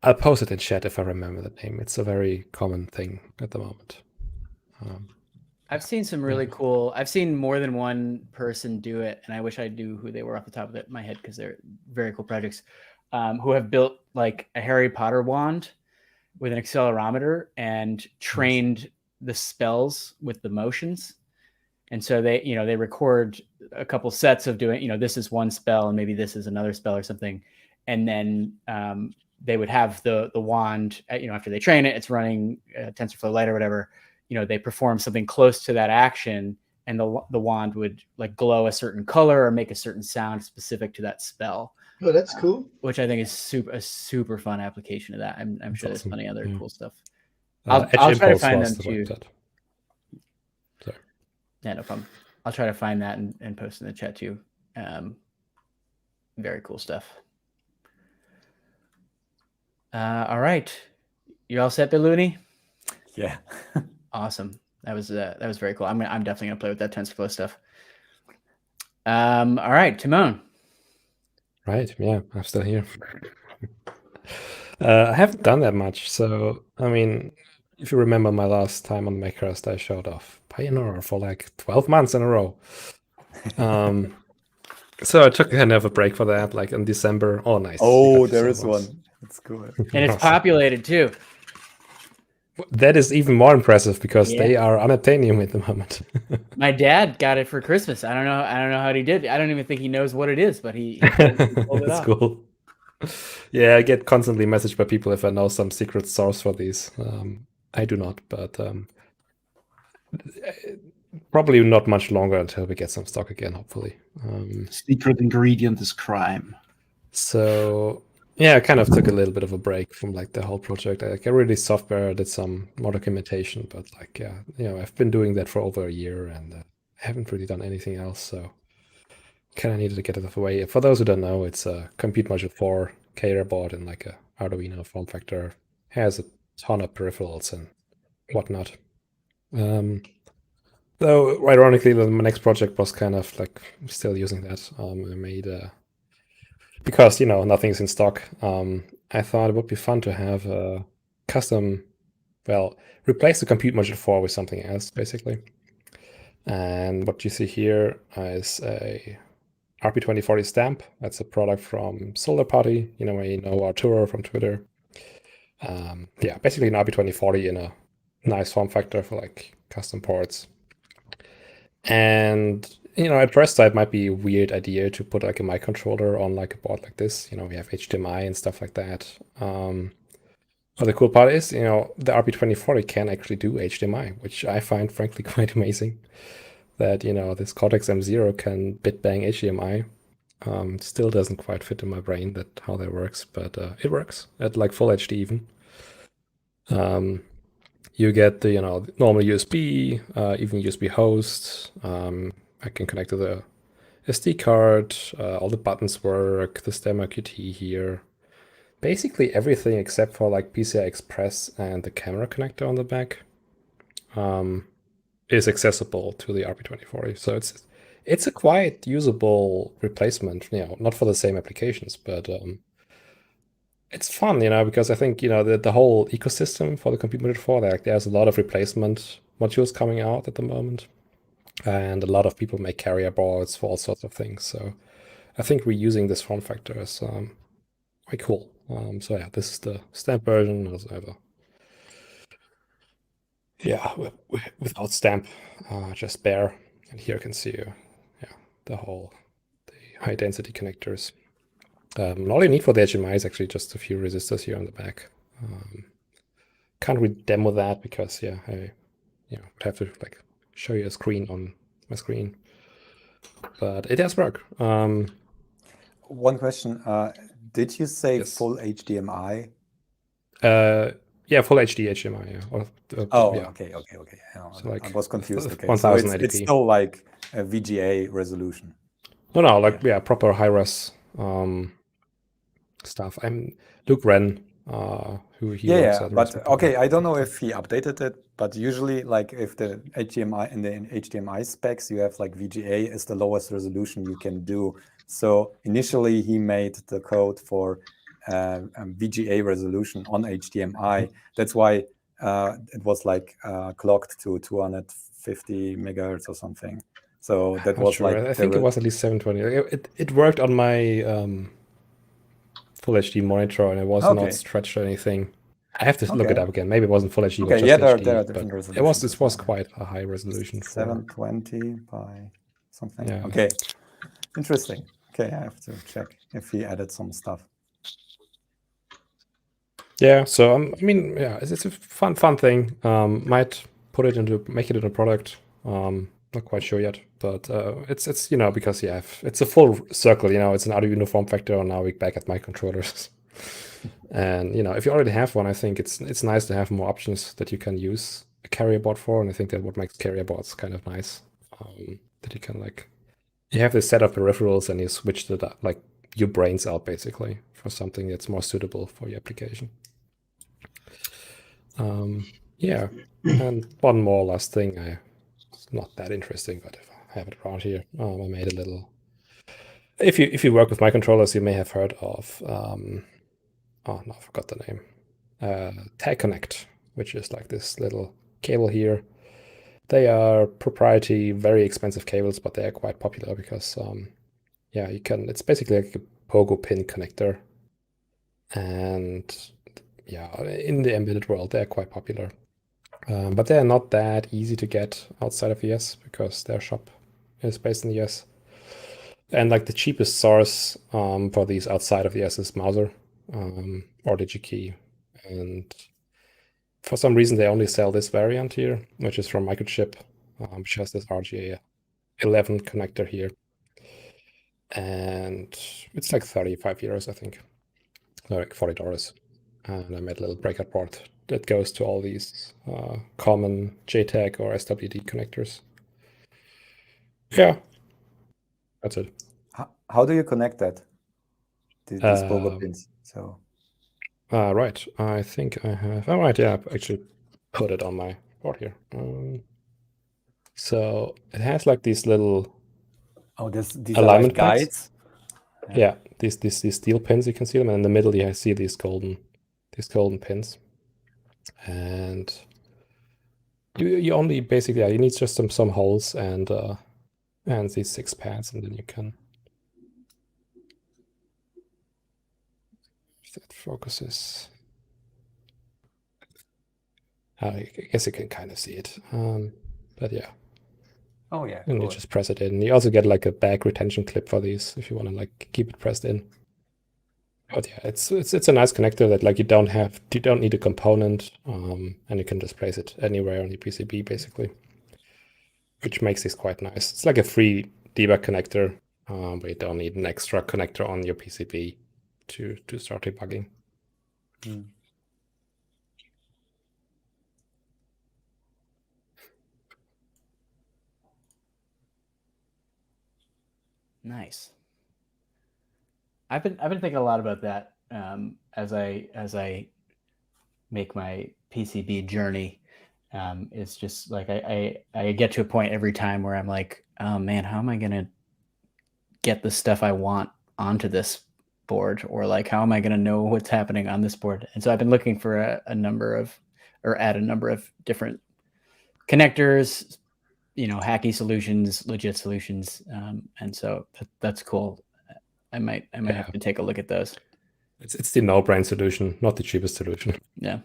Speaker 5: I'll post it in chat if I remember the name. It's a very common thing at the moment.
Speaker 1: I've seen some really cool. I've seen more than one person do it, and I wish I knew who they were off the top of my head because they're very cool projects. Who have built a Harry Potter wand with an accelerometer and trained the spells with the motions. And so they record a couple sets of doing, this is one spell and maybe this is another spell or something. And then they would have the wand, after they train it, it's running TensorFlow Lite or whatever, they perform something close to that action, and the wand would glow a certain color or make a certain sound specific to that spell.
Speaker 3: Oh, that's cool.
Speaker 1: Which I think is a super fun application of that. I'm sure there's plenty of other cool stuff.
Speaker 5: I'll
Speaker 1: try to find them too.
Speaker 5: Sorry.
Speaker 1: Yeah, no problem. I'll try to find that and post in the chat too. Very cool stuff. All right, you all set, bitluni?
Speaker 2: Yeah.
Speaker 1: Awesome. That was very cool. I'm definitely gonna play with that TensorFlow stuff. All right, Timon.
Speaker 5: Right. Yeah, I'm still here. I haven't done that much. So, if you remember my last time on MakerCast, I showed off Pioneer for 12 months in a row. So I took kind of a break for that, in December. Oh, nice.
Speaker 2: Oh, there is one. That's cool.
Speaker 1: And it's populated too.
Speaker 5: That is even more impressive because they are unobtainium at the moment.
Speaker 1: My dad got it for Christmas. I don't know how he did. I don't even think he knows what it is, but he pulled it
Speaker 5: That's
Speaker 1: off.
Speaker 5: cool. Yeah, I get constantly messaged by people if I know some secret source for these. I do not, but probably not much longer until we get some stock again, hopefully.
Speaker 4: Secret ingredient is crime.
Speaker 5: So Yeah, I kind of took a little bit of a break from like the whole project. Like I really software, did some more documentation, but like I've been doing that for over a year and haven't really done anything else. So kind of needed to get it out of the way. For those who don't know, it's a Compute Module 4 carrier board and like a Arduino form factor. Has a ton of peripherals and whatnot. Though ironically, my next project was kind of like still using that. I made because nothing's in stock. I thought it would be fun to have a custom, replace the Compute Module 4 with something else, basically. And what you see here is a RP2040 stamp. That's a product from Solar Party. Arturo from Twitter. Basically an RP2040 in a nice form factor for like custom ports. And at first sight, it might be a weird idea to put like a microcontroller on like a board like this. We have HDMI and stuff like that. But the cool part is, the RP2040 can actually do HDMI, which I find frankly quite amazing. That this Cortex M0 can bit bang HDMI. Still doesn't quite fit in my brain that how that works, but it works at like full HD even. You get the normal USB, even USB host. I can connect to the SD card. All the buttons work. The stemma QT here. Basically everything except for like PCI Express and the camera connector on the back is accessible to the RP2040. So it's a quite usable replacement. Not for the same applications, but it's fun, because I think the whole ecosystem for the Compute Module 4, there's a lot of replacement modules coming out at the moment, and a lot of people make carrier boards for all sorts of things. So I think reusing this form factor is quite cool. So yeah, this is the stamp version. Also have without stamp, just bare, and here you can see the high density connectors. All you need for the HDMI is actually just a few resistors here on the back. Can't really demo that because I would have to like show you a screen on my screen, but it does work.
Speaker 2: One question: did you say
Speaker 5: Yes.
Speaker 2: full HDMI?
Speaker 5: Full HD HDMI. Yeah.
Speaker 2: Okay. Yeah,
Speaker 5: So, like,
Speaker 2: I was confused. Okay, so
Speaker 5: 1080p.
Speaker 2: it's still like a VGA resolution.
Speaker 5: No, proper high res stuff. I'm Luke Wren, who he works at.
Speaker 2: But okay, I don't know if he updated it, but usually like if the HDMI in the HDMI specs, you have like VGA is the lowest resolution you can do. So initially he made the code for VGA resolution on HDMI. That's why it was like clocked to 250 megahertz or something. So that was
Speaker 5: sure.
Speaker 2: like
Speaker 5: I think it was at least 720. It worked on my full HD monitor, and it was not stretched or anything. I have to look it up again. Maybe it wasn't full HD, but just HD.
Speaker 2: There are different resolutions.
Speaker 5: This was quite a high resolution.
Speaker 2: 720 by something.
Speaker 5: Yeah.
Speaker 2: Okay, interesting. Okay, I have to check if he added some stuff.
Speaker 5: Yeah. So it's a fun thing. Might make it into a product. Not quite sure yet, but it's because it's a full circle. It's an Arduino form factor, and now we're back at microcontrollers. And if you already have one, I think it's nice to have more options that you can use a carrier board for, and I think that what makes carrier boards kind of nice. That you can you have this set of peripherals, and you switch your brains out basically for something that's more suitable for your application. And one more last thing. It's not that interesting, but if I have it around here, I made a little. If you work with microcontrollers, you may have heard of. I forgot the name. Tag Connect, which is like this little cable here. They are proprietary, very expensive cables, but they are quite popular because you can. It's basically like a pogo pin connector, and in the embedded world, they're quite popular. But they're not that easy to get outside of the US because their shop is based in the US. And like the cheapest source for these outside of the US is Mouser or DigiKey. And for some reason, they only sell this variant here, which is from Microchip, which has this RGA 11 connector here. And it's like 35 euros, I think. like $40. And I made a little breakout board that goes to all these common JTAG or SWD connectors. Yeah, that's it.
Speaker 2: How do you connect that? These pogo pins. So
Speaker 5: right, I think I have. Oh, right, yeah, I actually put it on my board here. So it has like these little
Speaker 2: these
Speaker 5: alignment
Speaker 2: are like
Speaker 5: pegs.
Speaker 2: guides.
Speaker 5: Yeah, these steel pins, you can see them, and in the middle you see these golden pins. And you only basically you need just some holes and these 6 pads, and then you can. If that focuses. I guess you can kind of see it, but yeah.
Speaker 2: Oh yeah.
Speaker 5: And
Speaker 2: cool.
Speaker 5: you just press it in. You also get like a back retention clip for these if you want to like keep it pressed in. But yeah, it's a nice connector that like you don't need a component, and you can just place it anywhere on your PCB basically, which makes this quite nice. It's like a free debug connector, but you don't need an extra connector on your PCB to start debugging.
Speaker 1: Nice. I've been thinking a lot about that as I make my PCB journey. It's just like I get to a point every time where I'm like, oh man, how am I gonna get the stuff I want onto this board, or like how am I gonna know what's happening on this board? And so I've been looking for a number of different connectors, hacky solutions, legit solutions, and so that's cool. I might have to take a look at those.
Speaker 5: It's the no-brain solution, not the cheapest solution.
Speaker 1: Yeah,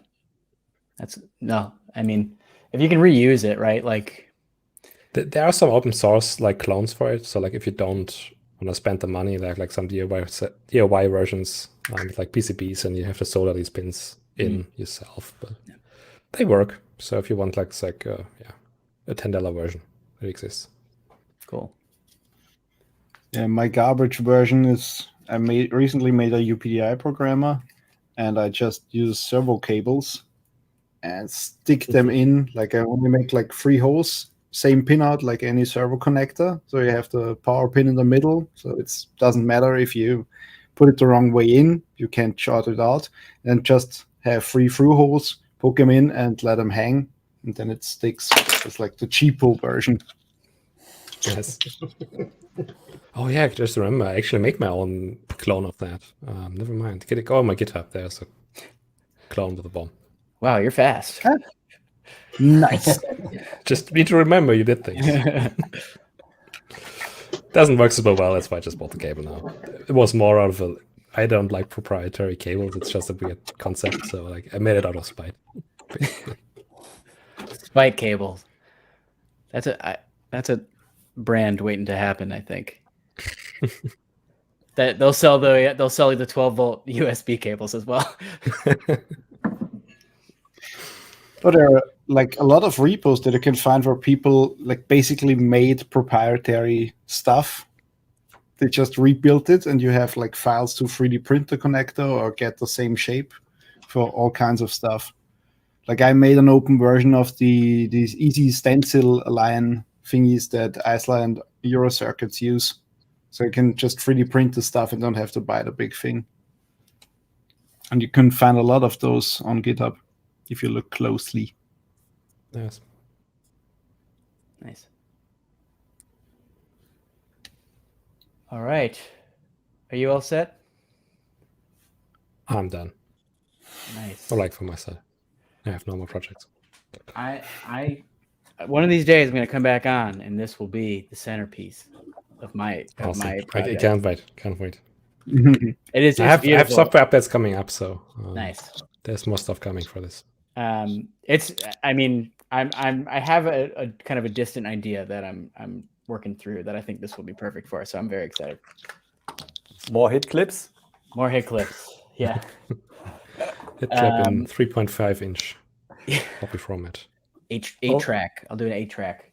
Speaker 1: I mean, if you can reuse it, right? Like
Speaker 5: there are some open source like clones for it. So like if you don't want to spend the money, like some DIY versions with like PCBs, and you have to solder these pins in yourself, but they work. So if you want like a $10 version, it exists.
Speaker 1: Cool.
Speaker 4: Yeah, my garbage version is I recently made a UPDI programmer, and I just use servo cables and stick them in. Like I only make like 3 holes, same pin out like any servo connector. So you have the power pin in the middle. So it doesn't matter if you put it the wrong way in, you can't short it out. And just have 3 through holes, poke them in and let them hang, and then it sticks. It's like the cheapo version.
Speaker 5: Yes. Oh yeah, just remember, I actually make my own clone of that. Never mind. Get it go on my GitHub. There's a clone with a bomb.
Speaker 1: Wow, you're fast.
Speaker 4: Nice.
Speaker 5: Just need to remember you did things. Doesn't work super well, that's why I just bought the cable now. It was more out of I don't like proprietary cables, it's just a weird concept, so like I made it out of spite.
Speaker 1: Spite cables. That's a brand waiting to happen, I think. That they'll sell you the 12-volt USB cables as well.
Speaker 4: But there are like a lot of repos that you can find where people like basically made proprietary stuff. They just rebuilt it, and you have like files to 3D print the connector or get the same shape for all kinds of stuff. Like I made an open version of these easy stencil line thingies that Iceland and Euro circuits use. So you can just 3D print the stuff and don't have to buy the big thing. And you can find a lot of those on GitHub if you look closely.
Speaker 5: Yes.
Speaker 1: Nice. All right. Are you all set?
Speaker 5: I'm done.
Speaker 1: Nice.
Speaker 5: Or like for myself. I have no more projects.
Speaker 1: I one of these days I'm going to come back on, and this will be the centerpiece of my
Speaker 5: Awesome. I
Speaker 1: project.
Speaker 5: can't wait.
Speaker 1: It is.
Speaker 5: I have software updates coming up, so
Speaker 1: nice.
Speaker 5: There's more stuff coming for this.
Speaker 1: It's. I mean, I have a kind of a distant idea that I'm working through that I think this will be perfect for. So I'm very excited.
Speaker 2: More hit clips.
Speaker 1: More hit clips. Yeah.
Speaker 5: Hit clip in 3.5-inch copy format.
Speaker 1: 8-track. I'll do an 8-track.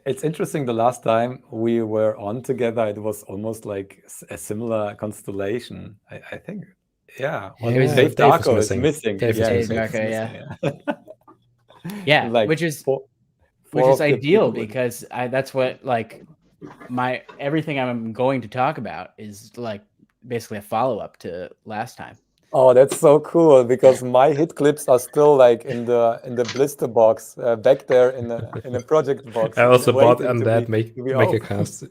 Speaker 2: It's interesting. The last time we were on together, it was almost like a similar constellation. I think Yeah,
Speaker 5: Yeah,
Speaker 2: Dave
Speaker 5: Dave is
Speaker 2: Darko is
Speaker 5: missing.
Speaker 2: missing.
Speaker 5: Dave is
Speaker 2: Yeah,
Speaker 1: Dave
Speaker 5: missing.
Speaker 1: Darko,
Speaker 2: missing,
Speaker 1: Yeah,
Speaker 2: like
Speaker 1: which is
Speaker 2: four
Speaker 1: which is
Speaker 2: of the
Speaker 1: ideal
Speaker 2: people.
Speaker 1: because that's what like my everything I'm going to talk about is like basically a follow-up to last time.
Speaker 2: Oh, that's so cool because my hit clips are still like in the blister box back there in the project box.
Speaker 5: I also bought
Speaker 2: waiting
Speaker 5: on
Speaker 2: to
Speaker 5: that
Speaker 2: be opened.
Speaker 5: MakerCast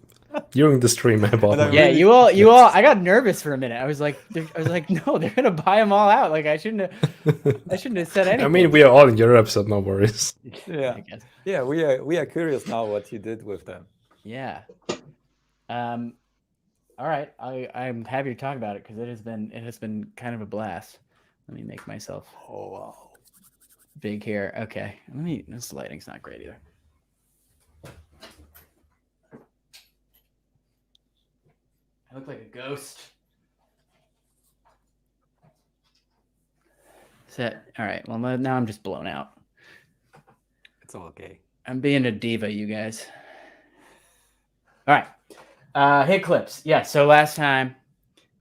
Speaker 5: during the stream. I bought
Speaker 2: And I
Speaker 5: mine.
Speaker 1: Yeah,
Speaker 2: really-
Speaker 1: you all. I got nervous for a minute. I was like, no, they're gonna buy them all out. Like I shouldn't have said anything.
Speaker 5: I mean, we are all in Europe, so no worries.
Speaker 2: Yeah,
Speaker 1: I guess.
Speaker 2: yeah, we are curious now what you did with them.
Speaker 1: Yeah. All right. I'm happy to talk about it because it has been kind of a blast. Let me make myself
Speaker 2: Oh wow.
Speaker 1: big here. Okay. This lighting's not great either. I look like a ghost. All right. Well, now I'm just blown out.
Speaker 2: It's all okay.
Speaker 1: I'm being a diva, you guys. All right. Hit clips. Yeah. So last time,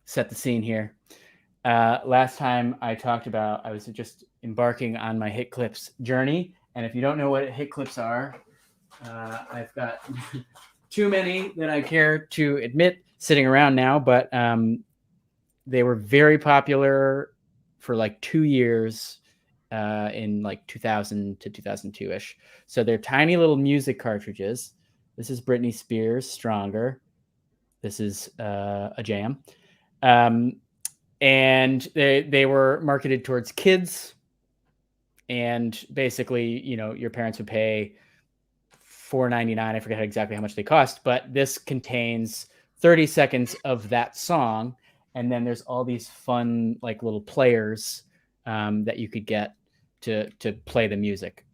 Speaker 1: set the scene here. Last time I talked about, I was just embarking on my hit clips journey. And if you don't know what hit clips are, I've got too many that I care to admit sitting around now, but they were very popular for like 2 years in like 2000 to 2002-ish. So they're tiny little music cartridges. This is Britney Spears, Stronger. This is a jam. And they were marketed towards kids. And basically, your parents would pay $4.99. I forget exactly how much they cost, but this contains 30 seconds of that song. And then there's all these fun, like little players that you could get to play the music.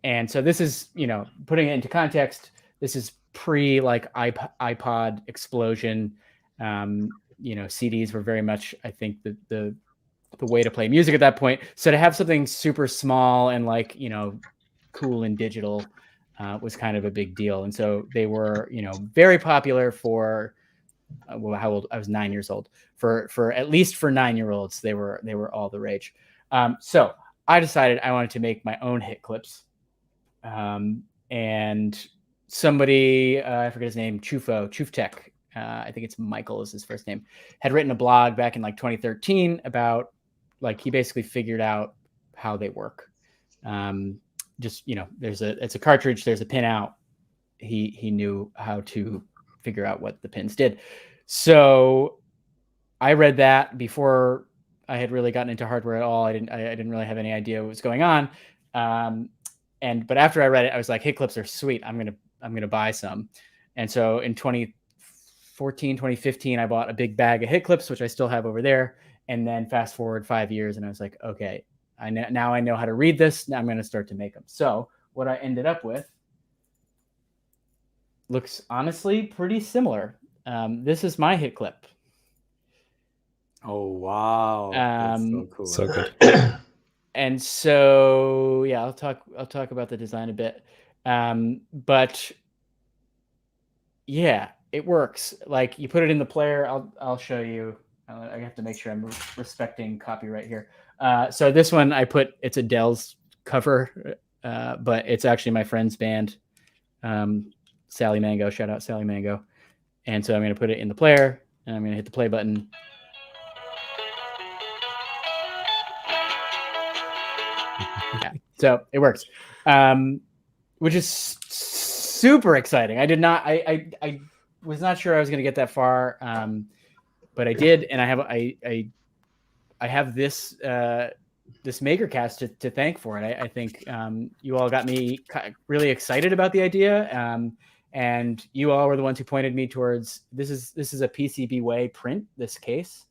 Speaker 1: And so this is, putting it into context, this is pre like iPod explosion. CDs were very much, I think, the way to play music at that point. So to have something super small and like, cool and digital was kind of a big deal. And so they were, very popular for how old? I was 9 years old. For at least for 9-year-olds, they were all the rage. So I decided I wanted to make my own hit clips. And somebody, I forget his name, Chuftek, I think it's Michael is his first name, had written a blog back in like 2013 about like he basically figured out how they work. It's a cartridge, there's a pin out. He knew how to figure out what the pins did. So I read that before I had really gotten into hardware at all. I didn't really have any idea what was going on. But after I read it, I was like, hit clips are sweet. I'm gonna buy some. And so in 2014, 2015, I bought a big bag of hit clips, which I still have over there. And then fast forward 5 years, and I was like, okay, now I know how to read this. Now I'm going to start to make them. So what I ended up with looks honestly pretty similar. This is my hit clip.
Speaker 2: Oh wow, that's so cool.
Speaker 5: So good.
Speaker 1: And so yeah, I'll talk about the design a bit. But yeah, it works. Like you put it in the player. I'll show you. I have to make sure I'm respecting copyright here. So this one it's Adele's cover, but it's actually my friend's band, Sally Mango. Shout out Sally Mango. And so I'm going to put it in the player, and I'm going to hit the play button. Yeah, so it works, which is super exciting. I was not sure I was going to get that far, but I did, and I have this this MakerCast to thank for it. I think you all got me really excited about the idea, and you all were the ones who pointed me towards this is a PCB way print, this case.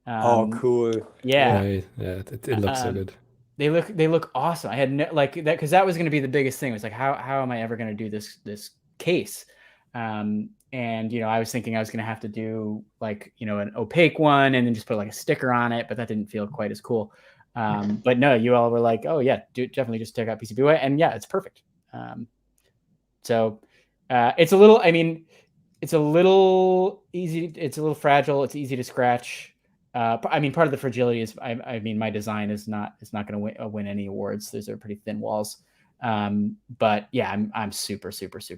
Speaker 2: Oh, cool!
Speaker 1: Yeah,
Speaker 5: it looks so good.
Speaker 1: They look awesome. I had like that because that was going to be the biggest thing. It was like how am I ever going to do this case? And I was thinking I was going to have to do like an opaque one and then just put like a sticker on it, but that didn't feel quite as cool. But no, you all were like, oh yeah, definitely just take out PCBWay, and yeah, it's perfect. So it's a little. I mean, it's a little easy. It's a little fragile. It's easy to scratch. I mean, part of the fragility is, I mean, my design is not going to win any awards. Those are pretty thin walls. But yeah, I'm super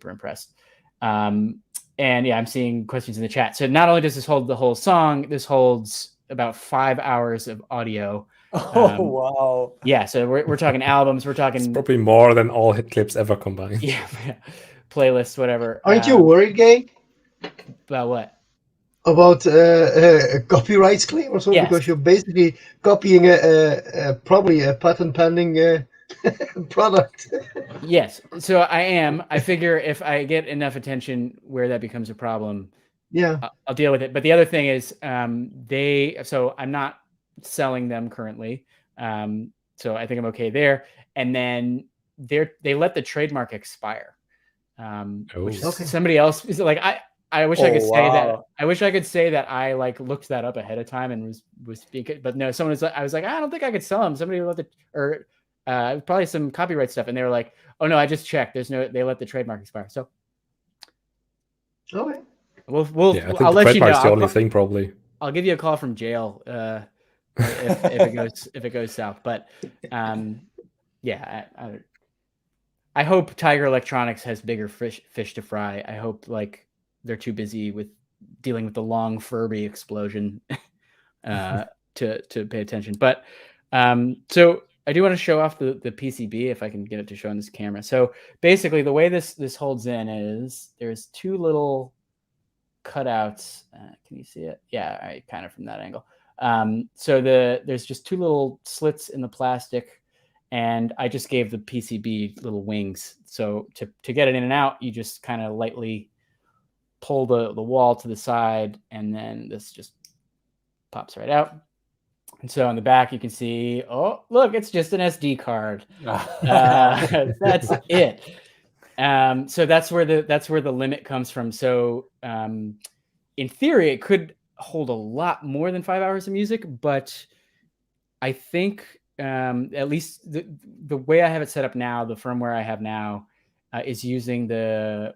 Speaker 1: impressed. And yeah, I'm seeing questions in the chat. So not only does this hold the whole song, this holds about 5 hours of audio.
Speaker 2: Oh, wow.
Speaker 1: Yeah, so we're talking albums. We're talking
Speaker 5: It's probably more than all hit clips ever combined.
Speaker 1: Yeah, playlists, whatever.
Speaker 3: Aren't you worried, Gay,
Speaker 1: About what?
Speaker 3: about copyrights claim or so?
Speaker 1: Yes.
Speaker 3: Because you're basically copying probably a patent pending product.
Speaker 1: Yes, so I am. I figure if I get enough attention where that becomes a problem,
Speaker 3: Yeah.
Speaker 1: I'll deal with it. But the other thing is, so I'm not selling them currently. So I think I'm okay there. And then they let the trademark expire. Which is
Speaker 3: Okay.
Speaker 1: somebody else is like, I wish I could say that.
Speaker 2: wow.
Speaker 1: I wish I could say that I like looked that up ahead of time and was speaking, but no, someone was. I was like, I don't think I could sell them. Somebody let probably some copyright stuff, and they were like, oh no, I just checked. They let the trademark expire. So
Speaker 3: Okay.
Speaker 1: we'll
Speaker 5: Yeah, I think
Speaker 1: I'll
Speaker 5: the
Speaker 1: let you know.
Speaker 5: trademark's the only thing probably.
Speaker 1: I'll give you a call from jail if it goes south. But yeah, I hope Tiger Electronics has bigger fish to fry. I hope like they're too busy with dealing with the long Furby explosion to pay attention. But so I do want to show off the PCB if I can get it to show on this camera. So basically, the way this holds in is there's two little cutouts. Can you see it? Yeah, kind of from that angle. So there's just two little slits in the plastic. And I just gave the PCB little wings. So to get it in and out, you just kind of lightly pull the wall to the side, and then this just pops right out. And so on the back, you can see, oh, look, it's just an SD card. That's it. So that's where the limit comes from. So in theory, it could hold a lot more than 5 hours of music, but I think at least the way I have it set up now, the firmware I have now is using the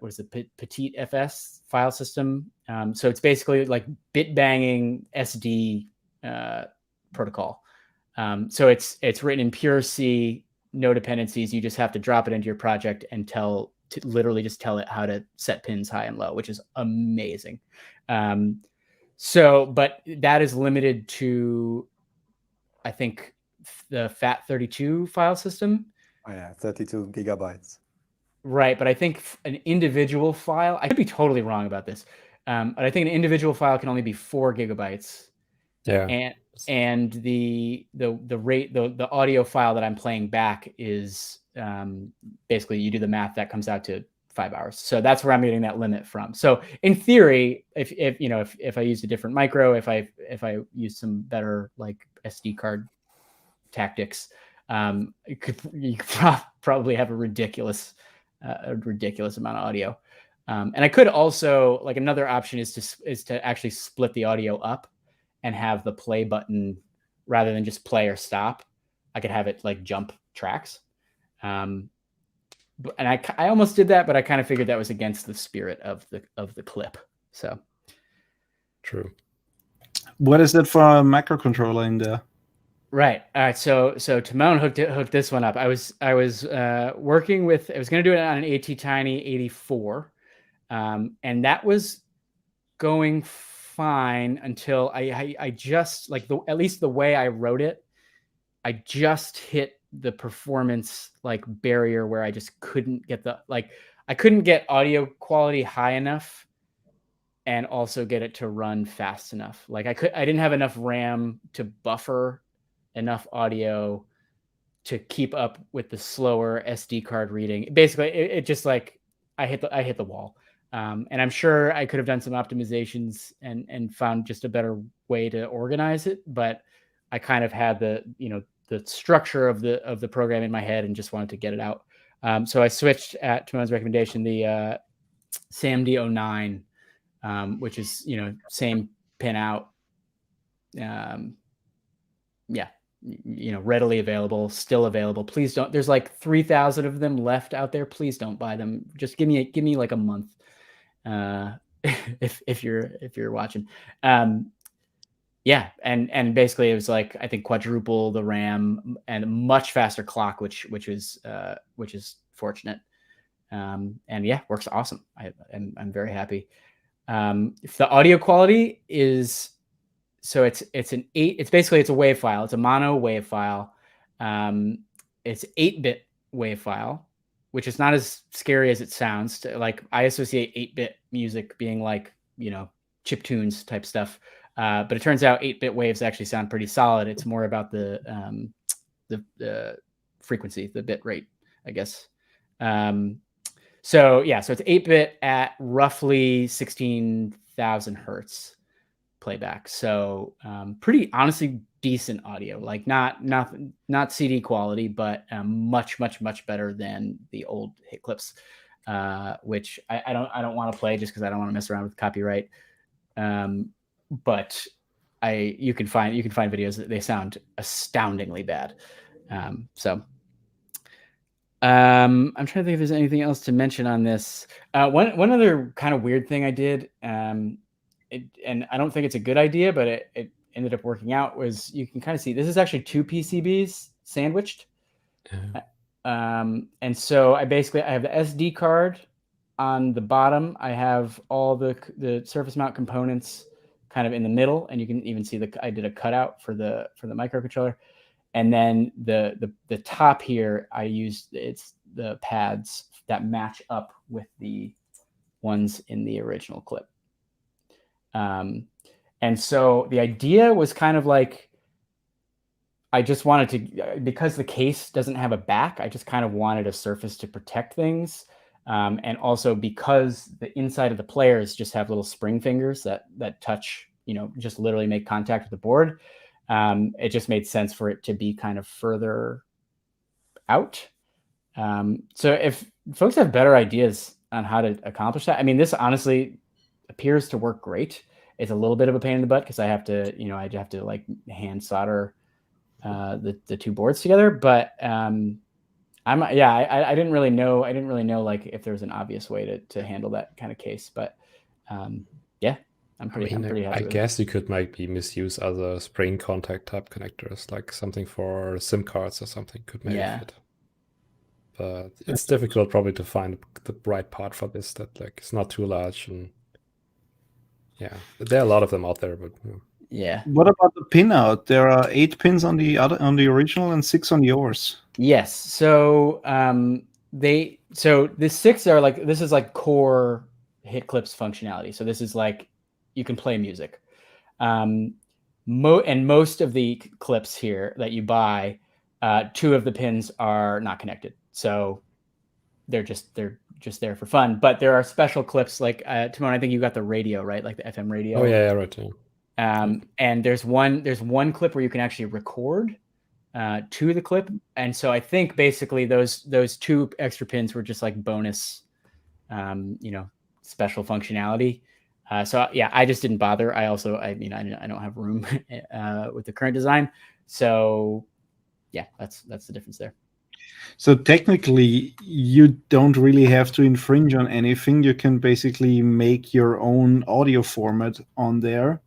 Speaker 1: Petite FS file system. So it's basically like bit banging SD protocol. So it's written in pure C, no dependencies. You just have to drop it into your project and literally just tell it how to set pins high and low, which is amazing. But that is limited to, I think, the FAT32 file system.
Speaker 2: Oh, yeah, 32 gigabytes.
Speaker 1: Right, but I think an individual file, I could be totally wrong about this, but I think an individual file can only be 4 gigabytes.
Speaker 5: Yeah.
Speaker 1: And the audio file that I'm playing back is basically, you do the math, that comes out to 5 hours. So that's where I'm getting that limit from. So in theory, if I used a different micro, if I used some better like SD card tactics, you could probably have a ridiculous amount of audio. And I could also, like, another option is to actually split the audio up and have the play button, rather than just play or stop, I could have it like jump tracks. And I almost did that, but I kind of figured that was against the spirit of the clip. So
Speaker 5: True.
Speaker 4: What is it for a microcontroller in there?
Speaker 1: Right. All right. So Timon hooked this one up. I was working with. I was going to do it on an AT Tiny 84, and that was going fine until I just, like, at least the way I wrote it, I just hit the performance like barrier where I just couldn't get I couldn't get audio quality high enough and also get it to run fast enough. Like I didn't have enough RAM to buffer enough audio to keep up with the slower SD card reading. Basically, it just, like, I hit the wall. And I'm sure I could have done some optimizations and found just a better way to organize it, but I kind of had the structure of the program in my head and just wanted to get it out. So I switched, at Timon's recommendation, the SAMD09, which is, same pin out. Readily available, still available. Please don't. There's like 3,000 of them left out there. Please don't buy them. Just give me like a month, if you're watching. Yeah, and basically it was like I think quadruple the RAM and a much faster clock, which is fortunate. And yeah, works awesome. I'm very happy. If the audio quality is so it's basically it's a wave file. It's a mono wave file. It's 8-bit wave file, which is not as scary as it sounds. Like I associate 8-bit music being like, chip tunes type stuff. But it turns out 8-bit waves actually sound pretty solid. It's more about the frequency, the bit rate, I guess. So it's 8-bit at roughly 16,000 hertz playback. So pretty honestly decent audio, like not CD quality, but much better than the old hit clips, which I don't want to play just because I don't want to mess around with copyright. But you can find videos that they sound astoundingly bad. I'm trying to think if there's anything else to mention on this. One other kind of weird thing I did, and I don't think it's a good idea, but it ended up working out, was you can kind of see this is actually 2 PCBs sandwiched. And so I have the SD card on the bottom. I have all the surface mount components kind of in the middle, and you can even see I did a cutout for the microcontroller. And then the top here, I used it's the pads that match up with the ones in the original clip. And so the idea was kind of like, I just wanted to, because the case doesn't have a back, I just kind of wanted a surface to protect things. And also because the inside of the players just have little spring fingers that touch, just literally make contact with the board. It just made sense for it to be kind of further out. So if folks have better ideas on how to accomplish that, I mean, this honestly appears to work great. It's a little bit of a pain in the butt because I have to like hand solder the two boards together. But I didn't really know like if there was an obvious way to handle that kind of case. But I'm pretty happy.
Speaker 5: I guess you could maybe misuse other spring contact type connectors, like something for SIM cards or something could maybe fit. But it's difficult probably to find the right part for this that like it's not too large, and there are a lot of them out there. But
Speaker 4: what about the pin out? There are 8 pins on the original and 6 on yours.
Speaker 1: Yes. So the 6 are like, this is like core hit clips functionality. So this is like you can play music. And most of the clips here that you buy, 2 of the pins are not connected. So they're just there for fun. But there are special clips like Timon, I think you got the radio, right? Like the FM radio.
Speaker 5: Oh yeah, right. Yeah.
Speaker 1: And there's one clip where you can actually record to the clip. And so I think basically those 2 extra pins were just like bonus, special functionality. So I just didn't bother. I don't have room with the current design. So that's the difference there.
Speaker 4: So technically, you don't really have to infringe on anything. You can basically make your own audio format on there,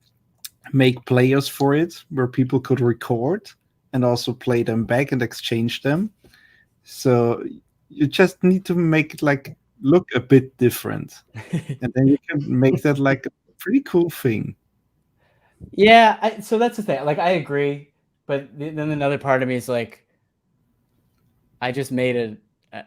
Speaker 4: make players for it where people could record and also play them back and exchange them. So you just need to make it like look a bit different, and then you can make that like a pretty cool thing.
Speaker 1: Yeah, so that's the thing. Like I agree, but then another part of me is like, I just made what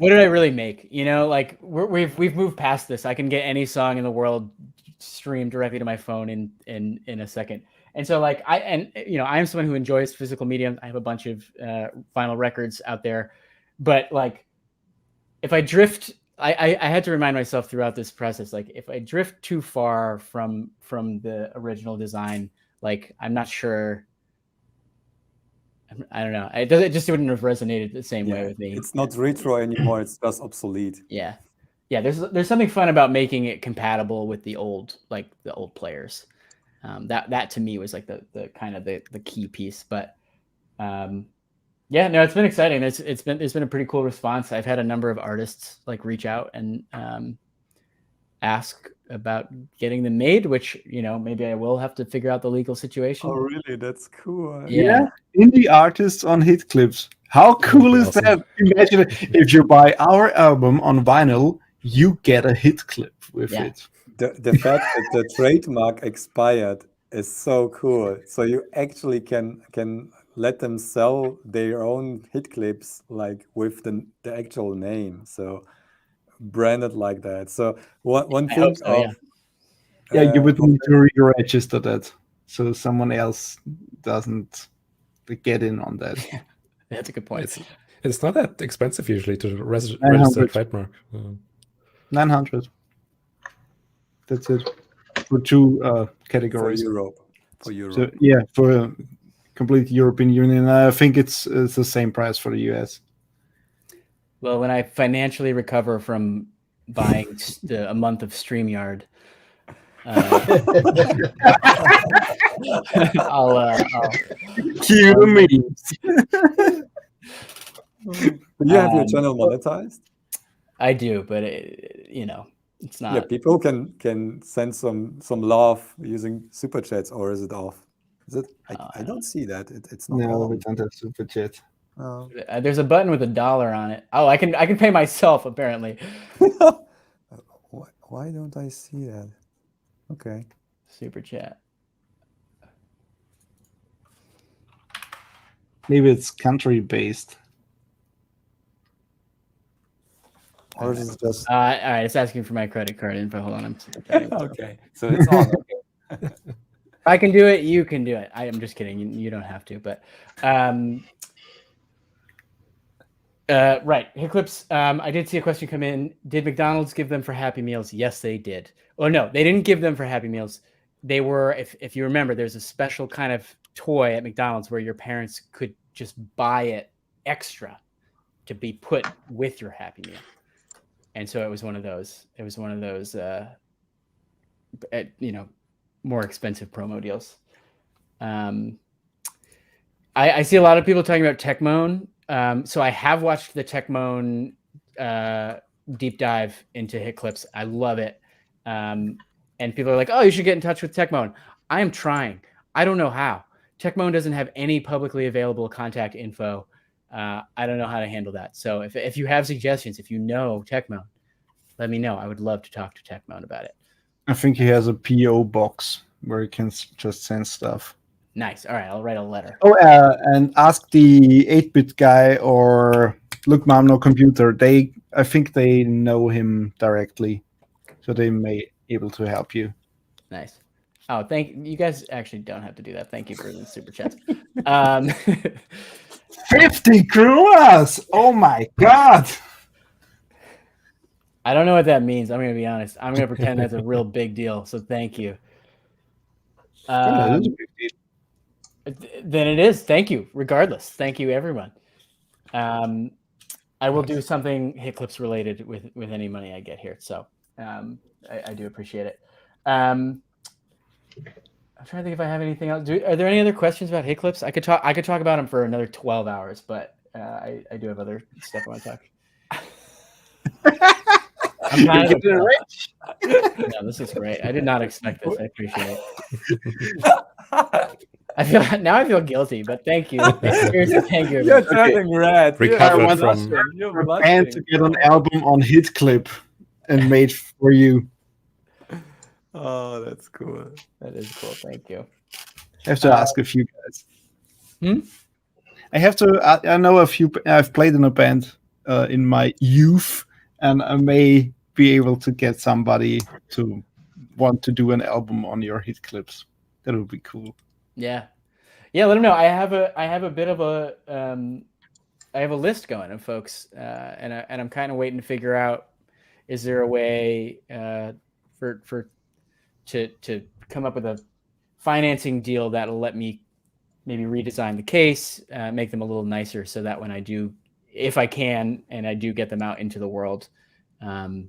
Speaker 1: did I really make? Like we've moved past this. I can get any song in the world streamed directly to my phone in a second. And so like I am someone who enjoys physical medium. I have a bunch of vinyl records out there, but like if I drift, I had to remind myself throughout this process, like if I drift too far from the original design, like I'm not sure. I don't know. It just wouldn't have resonated the same way with me.
Speaker 2: It's not retro anymore. It's just obsolete.
Speaker 1: Yeah. There's something fun about making it compatible with the old players. That to me was like the kind of the key piece. But it's been exciting. It's been a pretty cool response. I've had a number of artists like reach out and ask about getting them made, which, you know, maybe I will have to figure out the legal situation.
Speaker 2: Oh, really? That's cool.
Speaker 1: Yeah.
Speaker 4: Indie artists on hit clips. How cool is
Speaker 5: awesome.
Speaker 4: that? Imagine if you buy our album on vinyl, you get a hit clip with
Speaker 1: Yeah.
Speaker 4: it.
Speaker 2: The fact that the trademark expired is so cool. So you actually can let them sell their own hit clips like with the actual name. So branded like that. So one
Speaker 1: I
Speaker 2: thing
Speaker 1: hope so, yeah.
Speaker 4: Yeah, you would
Speaker 2: of
Speaker 4: need to re-register that so someone else doesn't get in on that.
Speaker 1: That's a good point.
Speaker 5: It's not that expensive usually to register a
Speaker 4: 900.
Speaker 5: trademark.
Speaker 4: 900. That's it. For two
Speaker 2: for
Speaker 4: categories.
Speaker 2: Europe. For Europe.
Speaker 4: So yeah, for complete European Union, I think it's the same price for the US.
Speaker 1: Well, when I financially recover from buying a month of StreamYard, I'll
Speaker 4: Cue the memes.
Speaker 2: You have your channel monetized?
Speaker 1: I do, but you know, it's not.
Speaker 2: Yeah, people can send some love using super chats, or is it off? Is it? I don't see that. It's not
Speaker 4: No, we
Speaker 2: on.
Speaker 4: don't have super chat.
Speaker 2: Oh.
Speaker 1: There's a button with $1 on it. Oh, I can pay myself apparently.
Speaker 2: Why don't I see that? Okay.
Speaker 1: Super chat.
Speaker 4: Maybe it's country based.
Speaker 2: Or is it just
Speaker 1: All right, it's asking for my credit card info. Hold on, I'm super chatting.
Speaker 2: okay? So it's on. Okay.
Speaker 1: If I can do it, you can do it. I am just kidding. You don't have to, but right. Hit clips. I did see a question come in. Did McDonald's give them for Happy Meals? Yes, they did. Oh no, they didn't give them for Happy Meals. They were, if you remember, there's a special kind of toy at McDonald's where your parents could just buy it extra to be put with your Happy Meal. And so it was one of those. It was one of those, you know, more expensive promo deals. I see a lot of people talking about Techmoan. So I have watched the Techmoan deep dive into hit clips. I love it. And people are like, oh, you should get in touch with Techmoan. I am trying. I don't know how. Techmoan doesn't have any publicly available contact info. I don't know how to handle that. So if you have suggestions, if you know Techmoan, let me know. I would love to talk to Techmoan about it.
Speaker 4: I think he has a PO box where you can just send stuff.
Speaker 1: Nice. All right, I'll write a letter.
Speaker 4: Oh, and ask the 8-bit guy or Look Mom No Computer. I think they know him directly, so they may able to help you.
Speaker 1: Nice. Oh, you guys actually don't have to do that. Thank you for the super chats.
Speaker 4: 50 kronas! Oh my god!
Speaker 1: I don't know what that means. I'm going to be honest. I'm going to pretend that's a real big deal. So thank you. Then it is. Thank you. Regardless. Thank you, everyone. I will do something hit clips related with any money I get here. So I do appreciate it. I'm trying to think if I have anything else. Are there any other questions about hit clips? I could talk about them for another 12 hours, but I do have other stuff I want to talk. I'm kind of rich. No, this is great. I did not expect this. I appreciate it. I feel guilty, but thank you. Seriously, thank you.
Speaker 2: You're turning red.
Speaker 5: Recovered from
Speaker 4: And to get an album on hit clip and made for you.
Speaker 2: Oh, that's cool.
Speaker 1: That is cool. Thank you.
Speaker 4: I have to ask a few guys. I have to. I know a few. I've played in a band in my youth, and I may be able to get somebody to want to do an album on your hit clips. That would be cool.
Speaker 1: Yeah. Let them know. I have a bit of a I have a list going of folks, and I'm kind of waiting to figure out, is there a way to come up with a financing deal that'll let me maybe redesign the case, make them a little nicer, so that when I do, if I can, and I do get them out into the world, it's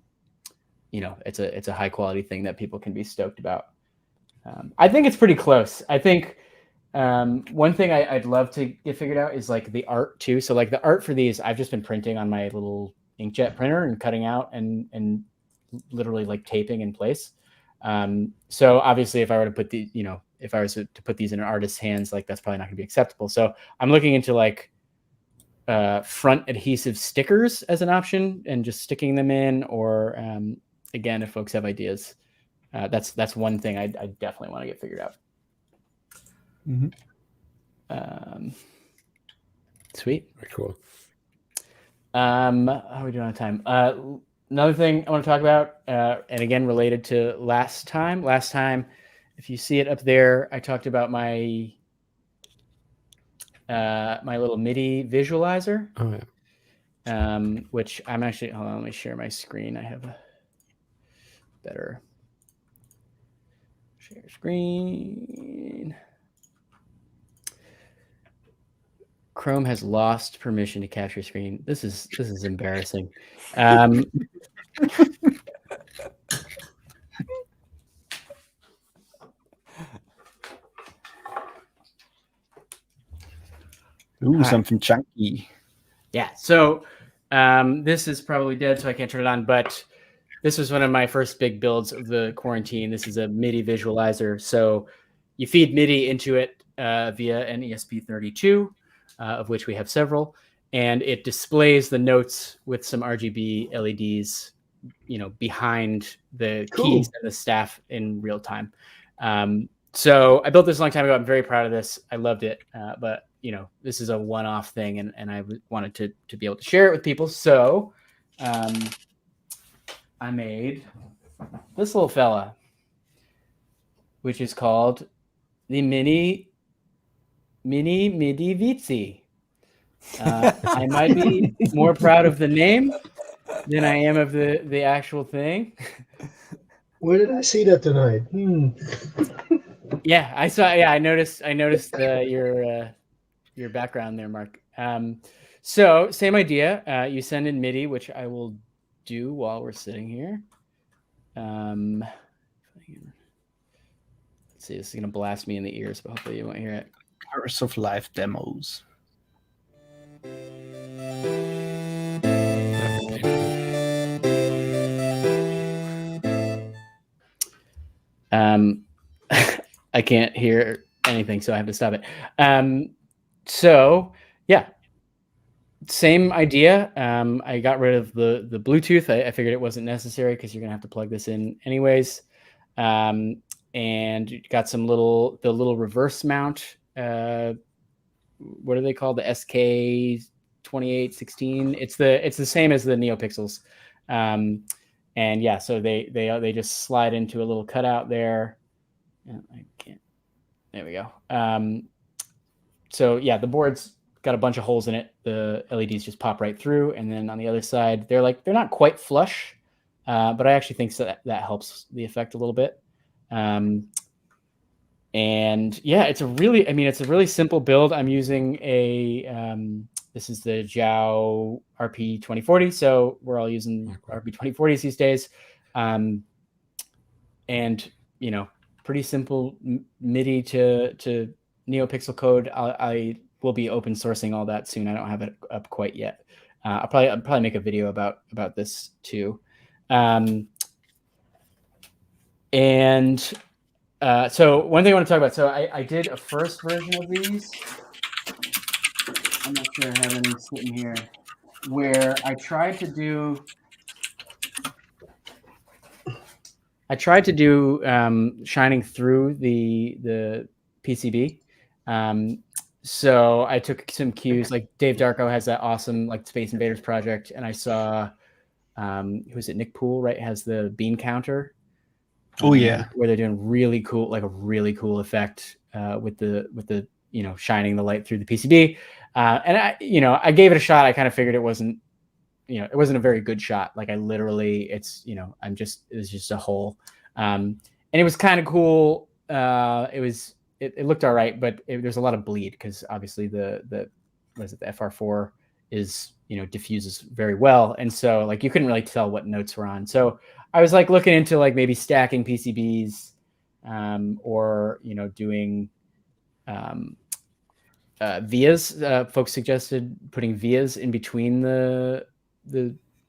Speaker 1: a high quality thing that people can be stoked about. I think it's pretty close. I think one thing I'd love to get figured out is like the art too. So like the art for these, I've just been printing on my little inkjet printer and cutting out and literally like taping in place. So obviously, if I were to put if I was to put these in an artist's hands, like that's probably not going to be acceptable. So I'm looking into like front adhesive stickers as an option and just sticking them in, or again, if folks have ideas, that's one thing I definitely want to get figured out. Sweet.
Speaker 5: Very cool.
Speaker 1: How are we doing on time? Another thing I want to talk about, and again related to last time, if you see it up there, I talked about my my little MIDI visualizer.
Speaker 5: Oh yeah.
Speaker 1: Which I'm actually, hold on, let me share my screen. I have a better share screen. Chrome has lost permission to capture screen. This is embarrassing.
Speaker 4: Ooh, something chunky.
Speaker 1: Yeah. So this is probably dead, so I can't turn it on. But this was one of my first big builds of the quarantine. This is a MIDI visualizer. So you feed MIDI into it via an ESP32, of which we have several, and it displays the notes with some RGB LEDs, behind the keys and the staff in real time. So I built this a long time ago. I'm very proud of this. I loved it, but this is a one-off thing, and I wanted to be able to share it with people. So I made this little fella, which is called the Mini MIDI Vitsi. I might be more proud of the name than I am of the actual thing.
Speaker 3: Where did I see that tonight?
Speaker 1: Yeah, I saw. Yeah, I noticed your background there, Mark. So same idea. You send in MIDI, which I will do while we're sitting here. Let's see, this is gonna blast me in the ears, but hopefully you won't hear it.
Speaker 4: Curse of Life demos.
Speaker 1: I can't hear anything, so I have to stop it. So yeah, same idea. I got rid of the Bluetooth. I figured it wasn't necessary because you're gonna have to plug this in anyways. And got some little reverse mount. What are they called? The SK2816. It's the same as the NeoPixels. And yeah, so they just slide into a little cutout there. I can't. There we go. So yeah, the board's got a bunch of holes in it. The LEDs just pop right through, and then on the other side, they're not quite flush, but I actually think that helps the effect a little bit. And yeah, it's a really simple build. I'm using this is the Jiao RP2040, so we're all using RP2040s these days. And pretty simple MIDI to NeoPixel code. I will be open sourcing all that soon. I don't have it up quite yet. I'll probably make a video about this too. So one thing I want to talk about. So I did a first version of these. I'm not sure I have any sitting here, where I tried to do shining through the PCB. So I took some cues, like Dave Darko has that awesome Space Invaders project, and I saw who is it? Nick Poole, right? Has the bean counter.
Speaker 4: Oh yeah,
Speaker 1: where they're doing really cool, a really cool effect with the shining the light through the PCB. And I gave it a shot. I kind of figured it wasn't a very good shot. Like I literally, it was just a hole. And it was kind of cool. It looked all right, but there's a lot of bleed because obviously the FR4 is, diffuses very well. And so you couldn't really tell what notes were on. So I was looking into maybe stacking PCBs, or, doing vias. Folks suggested putting vias in between the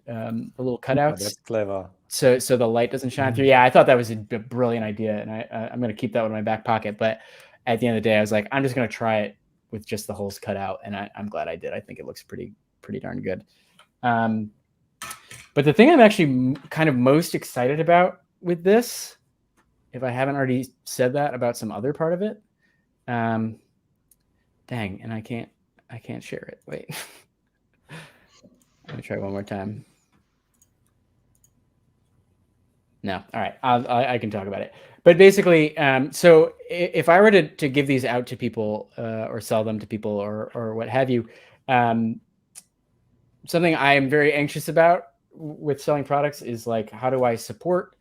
Speaker 1: cutouts.
Speaker 2: That's clever.
Speaker 1: So the light doesn't shine through. Yeah, I thought that was a brilliant idea, and I'm going to keep that one in my back pocket. But at the end of the day, I was like, I'm just going to try it with just the holes cut out, and I'm glad I did. I think it looks pretty darn good. But the thing I'm actually kind of most excited about with this, if I haven't already said that about some other part of it, dang, and I can't share it. Wait, let me try one more time. No. All right. I can talk about it. But basically, so if I were to give these out to people or sell them to people or what have you, something I am very anxious about with selling products is like, how do I support?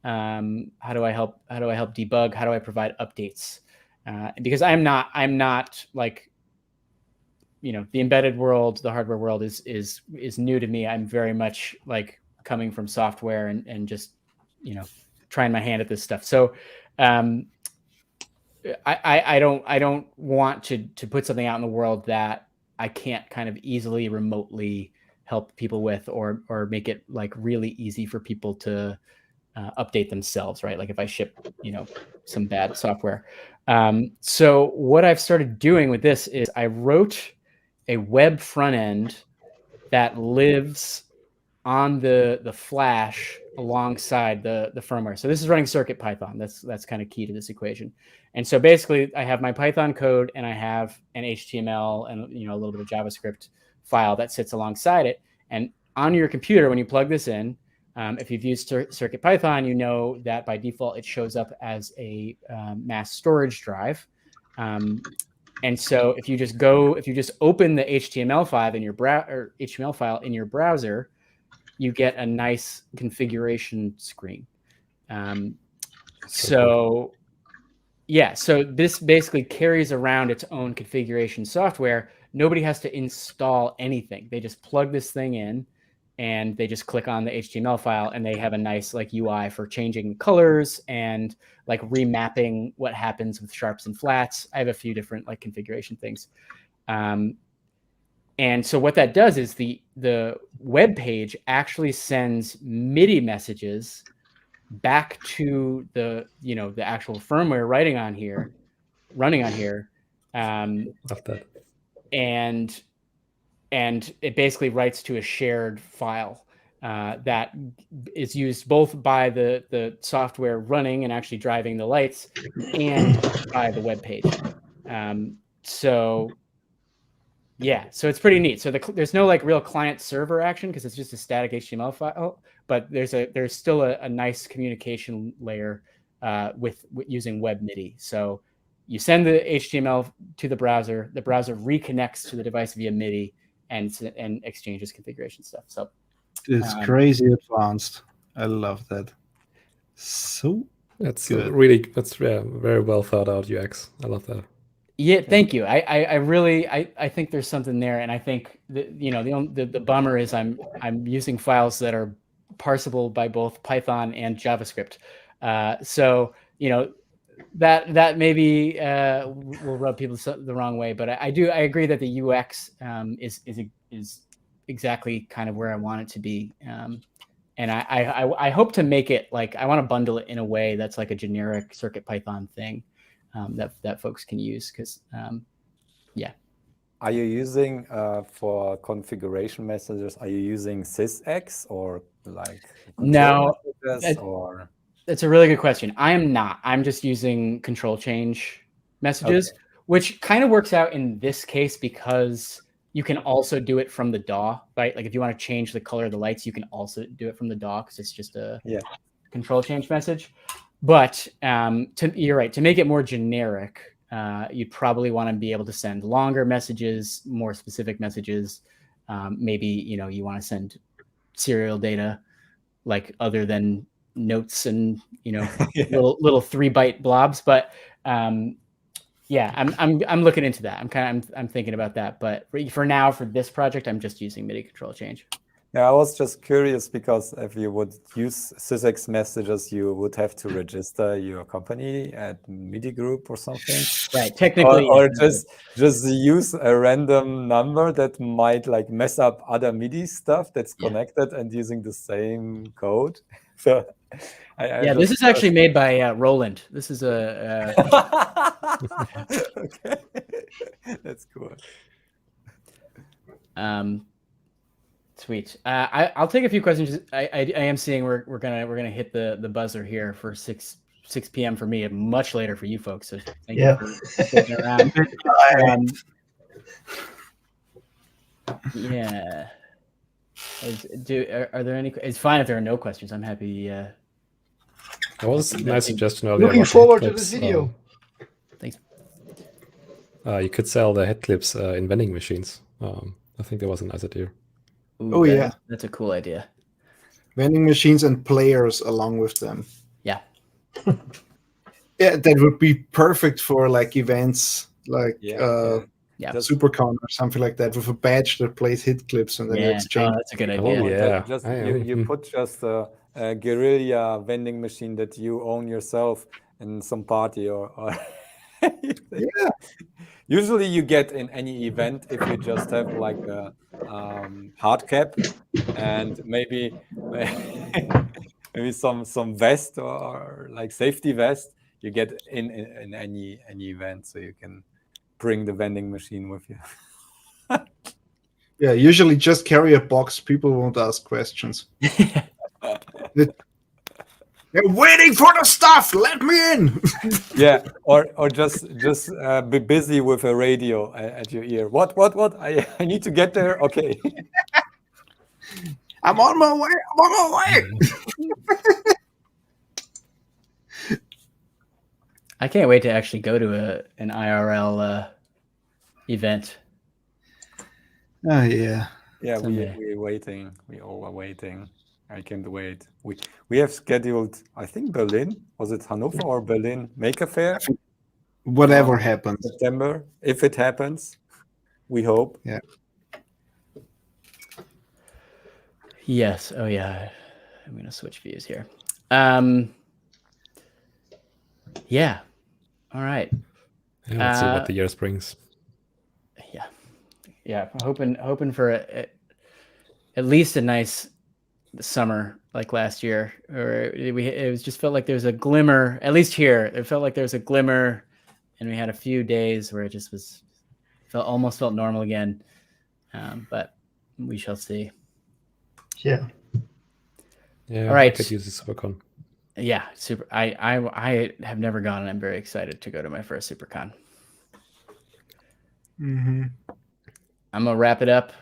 Speaker 1: How do I help debug? How do I provide updates? Because I'm not like, the embedded world, the hardware world is new to me. I'm very much like coming from software and just, trying my hand at this stuff. So I don't want to put something out in the world that I can't kind of easily remotely help people with or make it like really easy for people to update themselves, right? Like if I ship, some bad software. So what I've started doing with this is I wrote a web front end that lives on the flash alongside the firmware. So this is running Circuit Python. That's kind of key to this equation. And so basically I have my Python code and I have an HTML and a little bit of JavaScript file that sits alongside it. And on your computer, when you plug this in, if you've used Circuit Python, you know that by default it shows up as a mass storage drive. And so if you just open the HTML file in your browser, you get a nice configuration screen. So this basically carries around its own configuration software. Nobody has to install anything. They just plug this thing in and they just click on the HTML file and they have a nice like UI for changing colors and like remapping what happens with sharps and flats. I have a few different like configuration things. And so what that does is the web page actually sends MIDI messages back to the actual firmware running on here.
Speaker 5: Love that.
Speaker 1: And it basically writes to a shared file that is used both by the software running and actually driving the lights and by the web page. So it's pretty neat. So there's no like real client server action because it's just a static HTML file, but there's still a nice communication layer with using web MIDI. So you send the HTML to the browser reconnects to the device via MIDI and exchanges configuration stuff. So
Speaker 4: it's crazy advanced. I love that. So
Speaker 5: that's
Speaker 4: good.
Speaker 5: Very well thought out UX. I love that.
Speaker 1: Yeah, thank you. I really think there's something there, and I think the bummer is I'm using files that are parsable by both Python and JavaScript. So that maybe will rub people the wrong way, but I agree that the UX is exactly kind of where I want it to be. And I hope to make it like I want to bundle it in a way that's like a generic Circuit Python thing. That folks can use because, yeah.
Speaker 2: Are you using for configuration messages? Are you using sysx or like
Speaker 1: no?
Speaker 2: Or
Speaker 1: that's a really good question. I am not. I'm just using control change messages, which kind of works out in this case because you can also do it from the DAW, right? Like if you want to change the color of the lights, you can also do it from the DAW because it's just a control change message. But you're right. To make it more generic, you'd probably want to be able to send longer messages, more specific messages. Maybe you want to send serial data, like other than notes and little 3-byte blobs. But I'm looking into that. I'm thinking about that. But for now, for this project, I'm just using MIDI control change.
Speaker 2: Yeah, I was just curious because if you would use Sysex messages, you would have to register your company at MIDI group or something.
Speaker 1: Right. Technically,
Speaker 2: Or just use a random number that might like mess up other MIDI stuff that's
Speaker 1: Yeah.
Speaker 2: connected and using the same code. So
Speaker 1: yeah, this is actually made by Roland. This is a
Speaker 2: okay. That's cool.
Speaker 1: Sweet. I'll take a few questions. I am seeing we're gonna hit the buzzer here for 6 p.m. for me, and much later for you folks. So thank you for sticking around. Yeah. Are there any? It's fine if there are no questions. I'm happy.
Speaker 5: That was a nice suggestion earlier.
Speaker 3: Looking
Speaker 5: about the
Speaker 3: forward to
Speaker 5: head
Speaker 3: this
Speaker 5: clips.
Speaker 3: video.
Speaker 1: Thanks.
Speaker 5: You could sell the head clips in vending machines. I think that was a nice idea.
Speaker 1: Ooh,
Speaker 4: yeah.
Speaker 1: That's a cool idea.
Speaker 4: Vending machines and players along with them.
Speaker 1: Yeah.
Speaker 4: Yeah, that would be perfect for like events like
Speaker 1: Yeah.
Speaker 4: SuperCon or something like that, with a badge that plays hit clips and then you exchange.
Speaker 1: That's a good
Speaker 5: Oh,
Speaker 1: idea.
Speaker 5: yeah.
Speaker 2: You put just a guerrilla vending machine that you own yourself in some party or
Speaker 4: Yeah.
Speaker 2: Usually you get in any event if you just have like a hard cap and maybe some vest or like safety vest, you get in any event, so you can bring the vending machine with you.
Speaker 4: Yeah, usually just carry a box. People won't ask questions. They're waiting for the stuff. Let me in.
Speaker 2: Yeah, or just be busy with a radio at your ear. What? I need to get there. Okay.
Speaker 4: I'm on my way. I'm on my way.
Speaker 1: I can't wait to actually go to an IRL event.
Speaker 4: Oh yeah.
Speaker 2: Yeah,
Speaker 1: Someday.
Speaker 2: we're waiting. We all are waiting. I can't wait. We have scheduled, I think Berlin. Was it Hanover or Berlin? Maker Fair?
Speaker 4: Whatever happens.
Speaker 2: September, if it happens. We hope.
Speaker 4: Yeah.
Speaker 1: Yes. Oh yeah. I'm gonna switch views here. Yeah. All right.
Speaker 5: Yeah, let's see what the year brings.
Speaker 1: Yeah. Hoping for at least a nice summer like last year, or it was just felt like there was a glimmer. At least here, it felt like there was a glimmer, and we had a few days where it just almost felt normal again. But we shall see.
Speaker 3: Yeah.
Speaker 5: Yeah.
Speaker 1: All right.
Speaker 5: I could use the SuperCon.
Speaker 1: Yeah, super. I have never gone, and I'm very excited to go to my first SuperCon.
Speaker 4: Mm-hmm.
Speaker 1: I'm gonna wrap it up.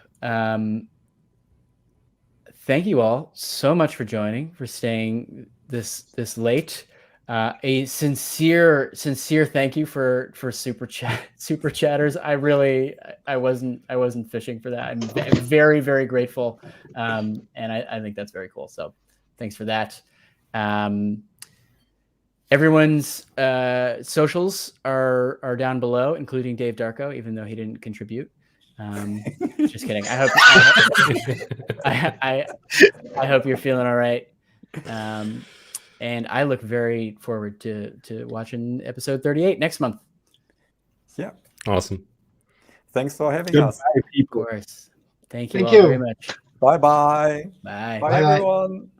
Speaker 1: Thank you all so much for joining, for staying this late. A sincere thank you for super chatters. I wasn't fishing for that. I'm very, very grateful, and I think that's very cool. So thanks for that. Everyone's socials are down below, including Dave Darko, even though he didn't contribute. Just kidding. I hope you're feeling all right. And I look very forward to watching episode 38 next month.
Speaker 2: Yeah.
Speaker 5: Awesome.
Speaker 2: Thanks for having us.
Speaker 1: Of course. Thank you
Speaker 3: Thank
Speaker 1: all
Speaker 3: you.
Speaker 1: very much.
Speaker 2: Bye-bye.
Speaker 1: Bye.
Speaker 2: Bye,
Speaker 3: Bye-bye.
Speaker 2: everyone.